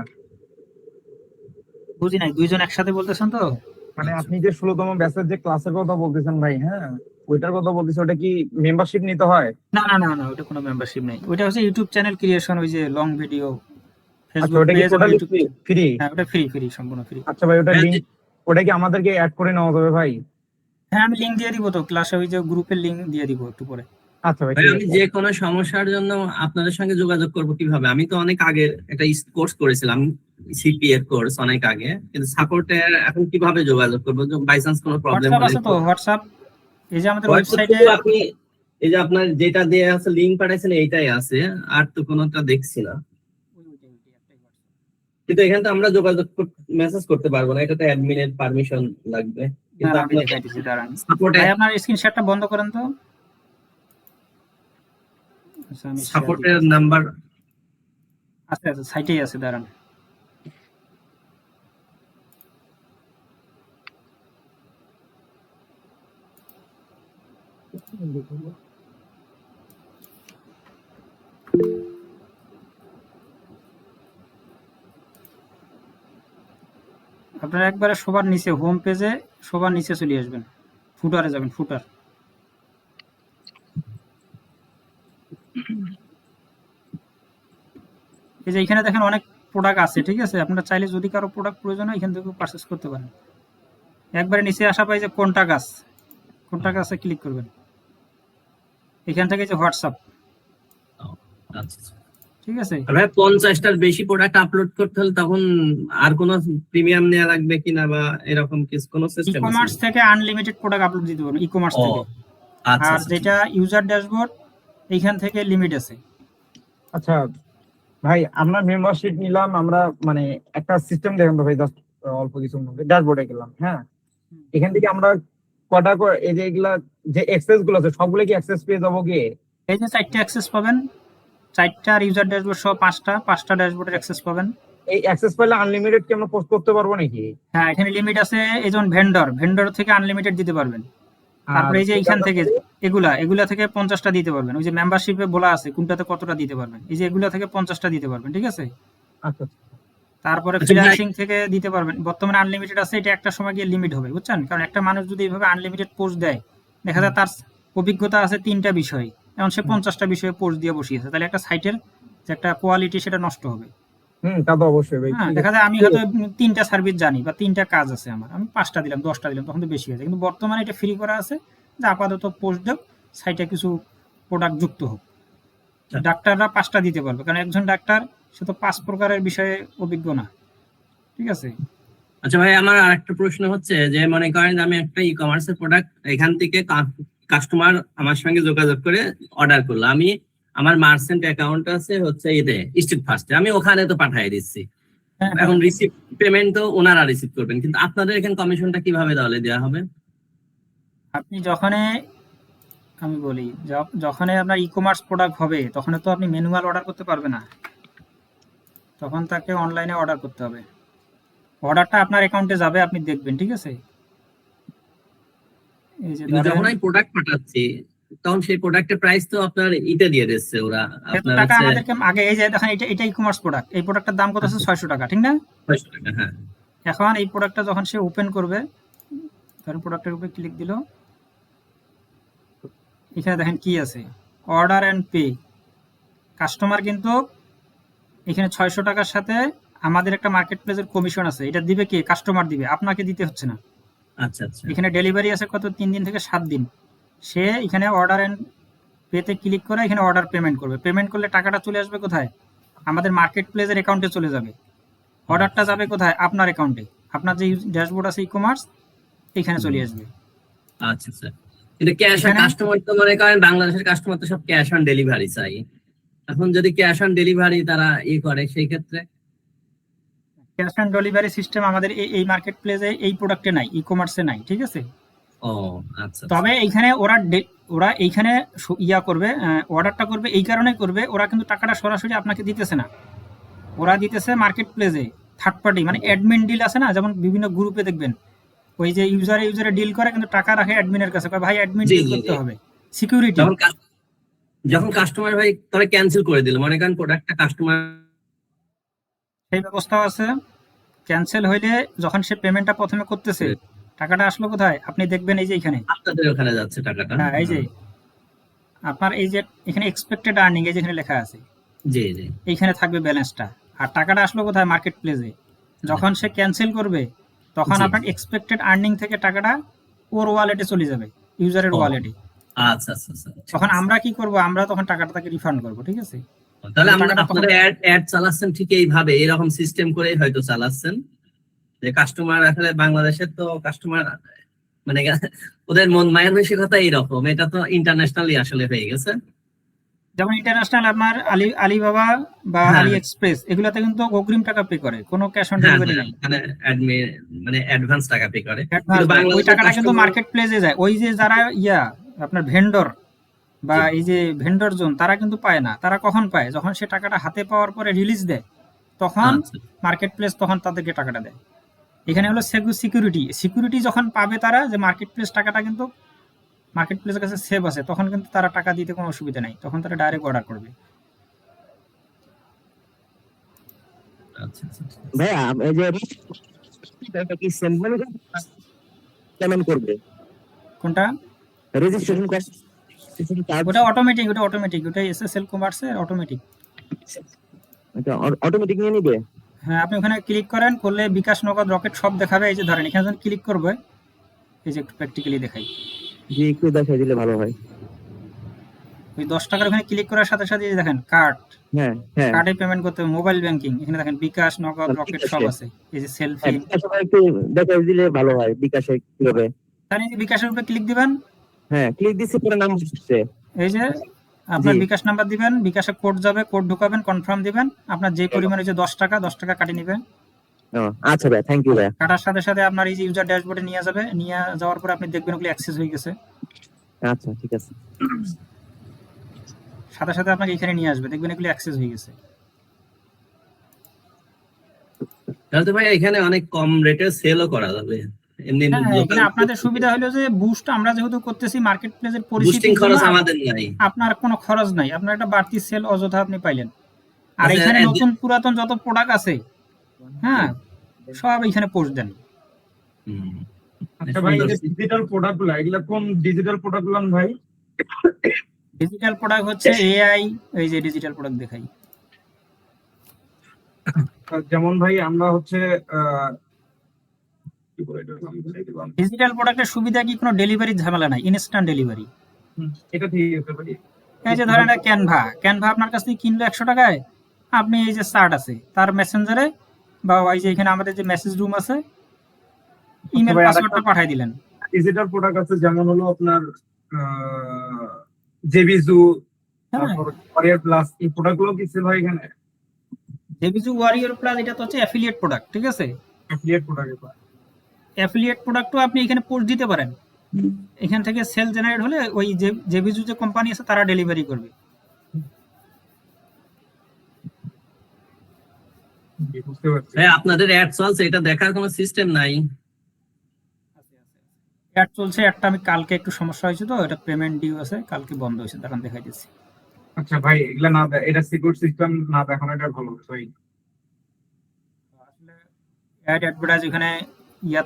বুঝি নাই, দুইজন একসাথে বলতেছেন তো। মানে আপনি যে 16তম ব্যাচের যে ক্লাসের কথা বলতেছেন ভাই, হ্যাঁ ওইটার কথা বলতেছেন, ওটা কি মেম্বারশিপ নিতে হয়? না না না না, ওটা কোনো মেম্বারশিপ নেই, ওইটা হচ্ছে ইউটিউব চ্যানেল ক্রিয়েশন, ওই যে লং ভিডিও, আচ্ছা, ফেসবুক ওটা কি পেজ এবং টোটালি ইউটিউব। ফ্রি? হ্যাঁ, ওটা ফ্রি, ফ্রি, সম্পূর্ণ ফ্রি। আচ্ছা ভাই, ওটা ভাই, লিংক, ওটা কি আমাদেরকে অ্যাড করে নেওয়া যাবে ভাই? হ্যাঁ, আমি লিঙ্ক দিয়ে দিব তো, ক্লাসে ওই যে গ্রুপের লিঙ্ক দিয়ে দিব একটু পরে। আচ্ছা ভাই, ভাই ঠিক আমি আছে। যে কোনো সমস্যার জন্য আপনাদের সঙ্গে যোগাযোগ করব কিভাবে? আমি তো অনেক আগে একটা কোর্স করেছিলাম, সিপিএ কোর্স অনেক আগে, কিন্তু সাপোর্টে এখন কিভাবে যোগাযোগ করবো বাই চান্স কোনো প্রবলেম হোয়াটসঅ্যাপ হলে? আছে তো, হোয়াটসঅ্যাপ, এই যে আমাদের হোয়াটসঅ্যাপ ওয়েবসাইটে। শুধু আপনি এই যে আপনার যেটা দিয়ে আছে লিংক পাঠাইছেন এইটাই আছে, আর তো কোনোটা দেখছি না। কিন্তু এখানে তো আমরা যোগাযোগ মেসেজ করতে পারবো না, এটাতে অ্যাডমিনের পারমিশন লাগবে। কিন্তু আমি আপনার দেখাইতেছি, দাঁড়ান সাপোর্টে, ভাই, আপনার স্ক্রিনশটটা বন্ধ করেন তো। আচ্ছা, আমি শেয়ার সাপোর্টের দিতেছি। নাম্বার আচ্ছা আচ্ছা, সাইটেই আছে, দাঁড়ান। আপনারা একবারে সবার নিচে হোম পেজে সবার নিচে চলে আসবেন, ফুটারে যাবেন, ফুটার। এই যে এখানে দেখেন অনেক প্রোডাক্ট আছে, ঠিক আছে, আপনারা চাইলে যদি কারো প্রোডাক্ট প্রয়োজন হয় এখান থেকে পারচেস করতে পারেন। একবারে নিচে আসা পাই যে কোনটা গাছ, কোনটা গাছে ক্লিক করবেন, এখান থেকে যে হোয়াটসঅ্যাপ, ঠিক আছে। ভাই 50টার বেশি প্রোডাক্ট আপলোড করতে হলে তখন আর কোনো প্রিমিয়াম নেওয়া লাগবে কিনা, বা এরকম কিছু কোনো ই সিস্টেম আছে? কমার্স থেকে আনলিমিটেড প্রোডাক্ট আপলোড দিতে পারবেন ই কমার্স ও থেকে। আচ্ছা আর আচ্ছা, যেটা ইউজার ড্যাশবোর্ড, এইখান থেকে লিমিট আছে। আচ্ছা ভাই, আমরা মেম্বারশিপ নিলাম, আমরা মানে একটা সিস্টেম দেখেন তো ভাই, জাস্ট অল্প কিছুর মধ্যে ড্যাশবোর্ডে গেলাম, হ্যাঁ এখান থেকে আমরা কটা করে এই যে এগুলা যে অ্যাক্সেস গুলো আছে সবগুলো কি অ্যাক্সেস পেয়ে যাবো কি? এই যে 4টে অ্যাক্সেস পাবেন, 4টা ইউজার ড্যাশবোর্ড সহ 5টা ড্যাশবোর্ডের অ্যাক্সেস পাবেন। এই অ্যাক্সেস পেলে আনলিমিটেড কি আমরা পোস্ট করতে পারবো নাকি? হ্যাঁ, এখানে লিমিট আছে, এই যেমন ভেন্ডর থেকে আনলিমিটেড দিতে পারবেন। তারপরে এই যে এইখান থেকে এগুলা থেকে 50টা দিতে পারবেন, ওই যে মেম্বারশিপে বলা আছে কোনটাতে কতটা দিতে পারবেন, এই যে এগুলা থেকে 50টা দিতে পারবেন, ঠিক আছে। আচ্ছা তারপরে আচ্ছা ভাই। ফ্রিল্যান্সিং থেকে দিতে পারবেন, বর্তমানে আনলিমিটেড আছে, এটা একটা সময় গিয়ে লিমিট হবে, বুঝছেন, কারণ একটা মানুষ যদি এইভাবে আনলিমিটেড পোস্ট দেয়, দেখা যায় তার অভিজ্ঞতা আছে 3টা বিষয়, এখন সে 50টা বিষয়ে পোস্ট দিয়ে বসিয়েছে, তাহলে একটা সাইটের যে একটা কোয়ালিটি সেটা নষ্ট হবে। তা তো অবশ্যই ভাই, হ্যাঁ, ঠিক দেখা আছে। যায় আমি হয়তো 3টা সার্ভিস জানি বা 3টা কাজ আছে আমার, আমি 5টা দিলাম, 10টা দিলাম, তখন তো বেশি হয়েছে, কিন্তু বর্তমানে এটা ফ্রি করা আছে যে আপাতত পোস্ট দেব, সাইটে কিছু প্রোডাক্ট যুক্ত হোক। ডাক্তাররা 5টা দিতে পারবে, কারণ একজন ডাক্তার সে তো 5 প্রকারের বিষয়ে অভিজ্ঞ না, ঠিক আছে। আচ্ছা ভাই, আমার আরেকটা প্রশ্ন হচ্ছে যে মনে করেন আমি একটা ই কমার্সের প্রোডাক্ট এখান থেকে কাস্টমার আমার সঙ্গে যোগাযোগ করে অর্ডার করলো, আমি আমার মার্চেন্ট অ্যাকাউন্ট আছে হচ্ছে এতে স্ট্রিট ফার্স্টে, আমি ওখানে তো পাঠিয়ে দিচ্ছি, হ্যাঁ, এখন রিসিভ পেমেন্ট তো ওনারা রিসিভ করবেন, কিন্তু আপনাদের এখানে কমিশনটা কিভাবে তাহলে দেওয়া হবে? আপনি যখনই, আমি বলি, যখনই আপনার ই কমার্স প্রোডাক্ট হবে তখন তো আপনি ম্যানুয়াল অর্ডার করতে পারবে না, তখন তাকে অনলাইনে অর্ডার করতে হবে। অর্ডারটা আপনার অ্যাকাউন্টে যাবে, আপনি দেখবেন, ঠিক আছে। এই যে কিন্তু যখন আমি প্রোডাক্ট পাঠাচ্ছি তখন সেই প্রোডাক্টের প্রাইস তো আপনার ইতে দিয়ে দিচ্ছে ওরা, এত আপনার টাকা হচ্ছে আমাদেরকে আগে, এই যে দেখেন এটা ই কমার্স প্রোডাক্ট, এই প্রোডাক্টের দাম কত আছে, 600 টাকা, ঠিক না। 600 টাকা। হ্যাঁ, এখন এই প্রোডাক্টটা যখন সে ওপেন করবে, ধরেন প্রোডাক্টের উপরে ক্লিক দিল, এখানে দেখেন কি আছে, অর্ডার অ্যান্ড পে। কাস্টমার কিন্তু এখানে 600 টাকার সাথে আমাদের একটা মার্কেট প্লেসের কমিশন আছে, এটা দিবে কে, কাস্টমার দিবে, আপনাকে দিতে হচ্ছে না। আচ্ছা আচ্ছা, এখানে ডেলিভারি আছে কত, 3 দিন থেকে 7 দিন। সে এখানে অর্ডার এন্ড পেতে ক্লিক করে এখানে অর্ডার পেমেন্ট করবে। পেমেন্ট করলে টাকাটা চলে আসবে কোথায়? আমাদের মার্কেট প্লেসের অ্যাকাউন্টে চলে যাবে। অর্ডারটা যাবে কোথায়? আপনার অ্যাকাউন্টে। আপনার যে ড্যাশবোর্ড আছে ই কমার্স, এখানে চলে আসবে। আচ্ছা স্যার, কিন্তু ক্যাশ অন এখানে কাস্টমার তো মনে করেন বাংলাদেশের কাস্টমার তো সব ক্যাশ অন ডেলিভারি চাই। এখন যদি ক্যাশ অন ডেলিভারি তারা করে সেই ক্ষেত্রে ক্যাশ অন ডেলিভারি সিস্টেম আমাদের এই মার্কেট প্লেসে এই প্রোডাক্টে নাই, ই কমার্সে নাই, ঠিক আছে? ও আচ্ছা তবে এইখানে ওরা এইখানে ইয়া করবে, অর্ডারটা করবে এই কারণে করবে, ওরা কিন্তু টাকাটা সরাসরি আপনাকে দিতেছে না, ওরা দিতেছে মার্কেট প্লেসে থার্ড পার্টি, মানে অ্যাডমিন ডিল আছে না, যেমন বিভিন্ন গ্রুপে দেখবেন ওই যে ইউজারে ডিল করে কিন্তু টাকা রাখে অ্যাডমিনের কাছে, কয় ভাই অ্যাডমিন জি, ডিল জি, করতে জি। হবে, সিকিউরিটি। যখন কাস্টমার ভাই তারা ক্যান্সেল করে দিল, মনে করেন প্রোডাক্টটা কাস্টমার সেই ব্যবস্থাও আছে। ক্যান্সেল হইলে যখন সে পেমেন্টটা প্রথমে করতেছে, টাকাটা আসলো কোথায়? আপনি দেখবেন এই যে এখানে, আপনাদের ওখানে যাচ্ছে টাকাটা। হ্যাঁ এই যে আপনার এই যে এখানে এক্সপেক্টেড আর্নিং এই যেখানে লেখা আছে, জি জি এইখানে থাকবে ব্যালেন্সটা। আর টাকাটা আসলো কোথায়? মার্কেট প্লেসে। যখন সে ক্যান্সেল করবে তখন জি। আপনার এক্সপেক্টেড আর্নিং থেকে টাকাটা ওর ওয়ালেটে চলে যাবে, ইউজারের ও। ওয়ালেটে। আচ্ছা আচ্ছা আচ্ছা, ঠিক তখন আছে। আমরা কি করব? আমরা তখন টাকাটা তাকে রিফান্ড করব, ঠিক আছে? তাহলে টাকাটা আপনারা অ্যাড চালাচ্ছেন ঠিক এইভাবে, এরকম সিস্টেম করে হয়তো চালাচ্ছেন যে কাস্টমার আসলে বাংলাদেশের তো কাস্টমার মানে ওদের মন মানসিকতা এইরকম, এটা তো ইন্টারন্যাশনালি আসলে হয়ে গেছে। যেমন ইন্টারন্যাশনাল আপনার আলিবাবা বা হ্যাঁ। আলি এক্সপ্রেস, এগুলাতে কিন্তু অগ্রিম টাকা পে করে, কোনো ক্যাশ অন হ্যাঁ ডেলিভারি হ্যাঁ, নাই। মানে মানে অ্যাডভান্স টাকা পে করে, অ্যাডভান্স কিন্তু দেয়। ওই বাংলাদেশের টাকাটা কিন্তু কাস্টমার মার্কেট প্লেসে যায়। ওই যে যারা আপনার ভেন্ডর বা এই যে ভেন্ডর জোন, তারা কিন্তু পায় না। তারা কখন পায়? যখন সে টাকাটা হাতে পাওয়ার পরে রিলিজ দেয়, তখন আচ্ছা মার্কেট প্লেস তখন তাদেরকে টাকাটা দেয়। এখানে হলো সিকিউরিটি যখন পাবে তারা, যে মার্কেট প্লেস টাকাটা কিন্তু মার্কেট প্লেসের কাছে সেভ আছে, তখন কিন্তু তারা টাকা দিতে কোনো অসুবিধা নেই, তখন তারা ডাইরেক্ট অর্ডার করবে। আচ্ছা আচ্ছা, ঠিক আছে। ভাইয়া এই যে এটা কি সিম্পল পেমেন্ট করবে কোনটা? রেজিস্ট্রেশন কস্ট ওটা অটোমেটিক, ওটা এসএসএল কমার্সের অটোমেটিক। অটোমেটিক নিয়ে নিবে। হ্যাঁ, আপনি ওখানে ক্লিক করলে বিকাশ, নগদ, রকেট সব দেখাবে। এই যে ধরেন এখানে যখন ক্লিক করবে, এই যে একটু প্র্যাকটিক্যালি দেখাই, যে একটু দেখাই দিলে ভালো হয়। ওই 10 টাকার ওখানে ক্লিক করার সাথে সাথে এই যে দেখেন কার্ড, হ্যাঁ হ্যাঁ কার্ডে পেমেন্ট করতে হবে, মোবাইল ব্যাংকিং, এখানে দেখেন বিকাশ, নগদ, রকেট সব বিকাশে। আছে। এই যে সেলফি, বিকাশে একটু দেখাই দিলে ভালো হয় বিকাশে কিভাবে। তাহলে এই যে বিকাশের উপরে ক্লিক দিবেন, হ্যাঁ ক্লিক দিছি পরে নাম আসছে। এই যে আপনার জি। বিকাশ নাম্বার দিবেন, বিকাশে কোড যাবে, কোড ঢুকাবেন, কনফার্ম দিবেন, আপনার যে পরিমাণ হচ্ছে 10 টাকা কাটি নেবেন। ও, আচ্ছা ভাই, থ্যাংক ইউ ভাই। কাটার সাথে সাথে আপনার এই যে ইউজার ড্যাশবোর্ডে নিয়ে যাবে, নিয়ে যাওয়ার পরে আপনি দেখবেন ওগুলো অ্যাক্সেস হয়ে গেছে। আচ্ছা ঠিক আছে। সাথে সাথে আপনাকে এখানে নিয়ে আসবে, দেখবেন এগুলো অ্যাক্সেস হয়ে গেছে। তাহলে তো ভাই এখানে অনেক কম রেটে সেলও করা যাবে এমনি হ্যাঁ, এখানে লোকাল আপনাদের সুবিধা হলো যে বুস্ট আমরা যেহেতু করতেছি মার্কেট প্লেসের বুস্টিং পরিস্থিতির খরচ জন্য আমাদের নাই। আপনার কোনো খরচ নাই, আপনার একটা বাড়তি সেল অযথা আপনি পাইলেন। আর আচ্ছা, এখানে নতুন পুরাতন যত প্রোডাক্ট আছে, হ্যাঁ, সব এখানে পোস্ট দেন। হুম। আচ্ছা ভাই, এই যে ডিজিটাল প্রোডাক্ট গুলো, এগুলা কোন ডিজিটাল প্রোডাক্ট গুলো ভাই? ডিজিটাল প্রোডাক্ট হচ্ছে এআই, এই যে ডিজিটাল প্রোডাক্ট দেখাই। যেমন ভাই আমরা হচ্ছে ডিজিটাল প্রোডাক্টের সুবিধা কি? কোনো ডেলিভারি ঝামেলা নাই, ইনস্ট্যান্ট ডেলিভারি। এটা ঠিক আছে ভাই। এই যে ধরেন ক্যানভা আপনার কাছ থেকে কিনলো 100 টাকায়, আপনি এই যে সার্ট আছে তার মেসেঞ্জারে বা ওই যে এখানে আমাদের যে মেসেজ রুম আছে, ইমেল ভাই, পাসওয়ার্ডটা পাঠিয়ে দিলেন। ডিজিটাল প্রোডাক্ট আছে যেমন হলো আপনার জেবিজু, হ্যাঁ, তারপর ওয়ারিয়ার প্লাস, এই প্রোডাক্ট গুলো কি সেল হয় এখানে? জেবিজু, ওয়ারিয়র প্লাস, এটা তো হচ্ছে অ্যাফিলিয়েট প্রোডাক্ট, ঠিক আছে? Affiliate product. অ্যাফিলিয়েট প্রোডাক্টও আপনি এখানে পোস্ট দিতে পারেন। এখান থেকে সেল জেনারেট হলে ওই যে জেবিজু যে কোম্পানি আছে তারা ডেলিভারি করবে। বুঝতে পারছি। ভাই আপনাদের অ্যাড চলছে, এটা দেখার কোনো সিস্টেম নাই? অ্যাড চলছে, একটা আমি কালকে একটু সমস্যা হয়েছে তো, এটা পেমেন্ট ডিউ আছে, কালকে বন্ধ হয়েছে, দাঁড়ান দেখাই দিচ্ছি। আচ্ছা ভাই, এগুলা না এটা সিকিউর সিস্টেম না দেখানো এটা ভালো ভাই। আসলে অ্যাড অ্যাডভার্টাইজ এখানে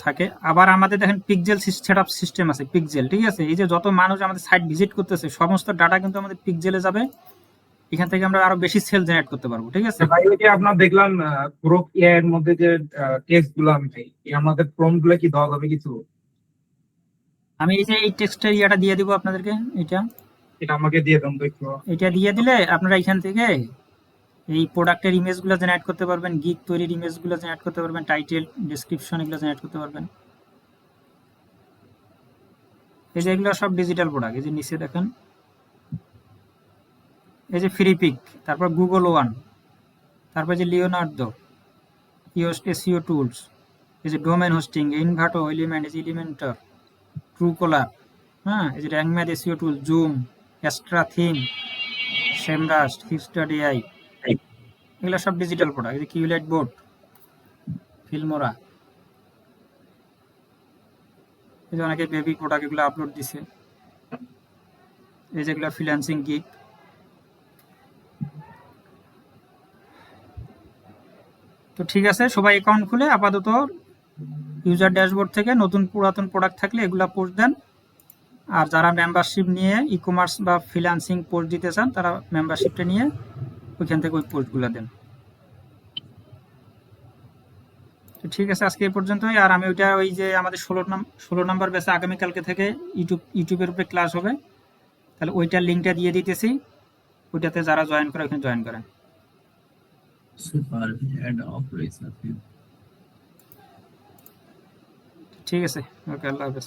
থাকে। আবার আমাদের দেখেন পিক্সেল সেটআপ সিস্টেম আছে, পিক্সেল, ঠিক আছে? এই যে যত মানুষ আমাদের সাইট ভিজিট করতেছে সমস্ত ডাটা কিন্তু আমাদের পিক্সেলে যাবে, এখান থেকে আমরা আরো বেশি সেল জেনারেট করতে পারবো, ঠিক আছে? ভাই ওই যে আপনার দেখলাম গ্রোপ এআই এর মধ্যে যে টেক্সট গুলো আমি চাই, আমাদের প্রম্পট গুলো কি দেওয়া যাবে কিছু? আমি এই যে এই টেক্সটের ইয়াটা দিয়ে দিব আপনাদেরকে, এটা আমাকে দিয়ে দেন তো একটু। এটা দিয়ে দিলে আপনারা এখান থেকে এই প্রোডাক্টের ইমেজগুলো জেনারেট করতে পারবেন, গিগ তৈরির ইমেজগুলো জেনারেট করতে পারবেন, টাইটেল, ডেসক্রিপশন এগুলো জেনারেট করতে পারবেন। এই যে এগুলো সব ডিজিটাল প্রোডাক্ট। এই যে নিচে দেখেন, এই যে ফ্রি পিক, তারপর গুগল ওয়ান, তারপর যে লিওনার্দো, এসইও টুলস, এই যে ডোমেন হোস্টিং, ইনভার্টো, এলিমেন্ট, এই যে এলিমেন্টর, ট্রুকলার, হ্যাঁ, এই যে র্যাঙ্কম্যাথ, এসইও টুল, জুম, এক্সট্রা থিম, সেমরাস্ট, হিপস্টার এআই, এগুলো সব ডিজিটাল প্রোডাক্ট। এই যে কিউলাইট বোর্ড, ফিল্মোরা, এই যে অনেকে বেবি প্রোডাক্ট এগুলো আপলোড দিছে। এই যেগুলো ফ্রিল্যান্সিং গিগ। তো ঠিক আছে, সবাই অ্যাকাউন্ট খুলে আপাতত ইউজার ড্যাশবোর্ড থেকে নতুন পুরাতন প্রোডাক্ট থাকলে এগুলা পোস্ট দেন। আর যারা মেম্বারশিপ নিয়ে ই কমার্স বা ফ্রিল্যান্সিং পোস্ট দিতে চান তারা মেম্বারশিপটা নিয়ে ওইখান থেকে ওই পোস্টগুলো দেন। তো ঠিক আছে, আজকে এই পর্যন্তই। আর আমি ওইটা ওই যে আমাদের 16 নম্বর ব্যাচে আগামীকালকে থেকে ইউটিউবের উপরে ক্লাস হবে, তাহলে ওইটার লিঙ্কটা দিয়ে দিতেছি, ওইটাতে যারা জয়েন করে ওখানে জয়েন করেন। Super head of research. ঠিক আছে, ওকে, আল্লাহ হাফেজ।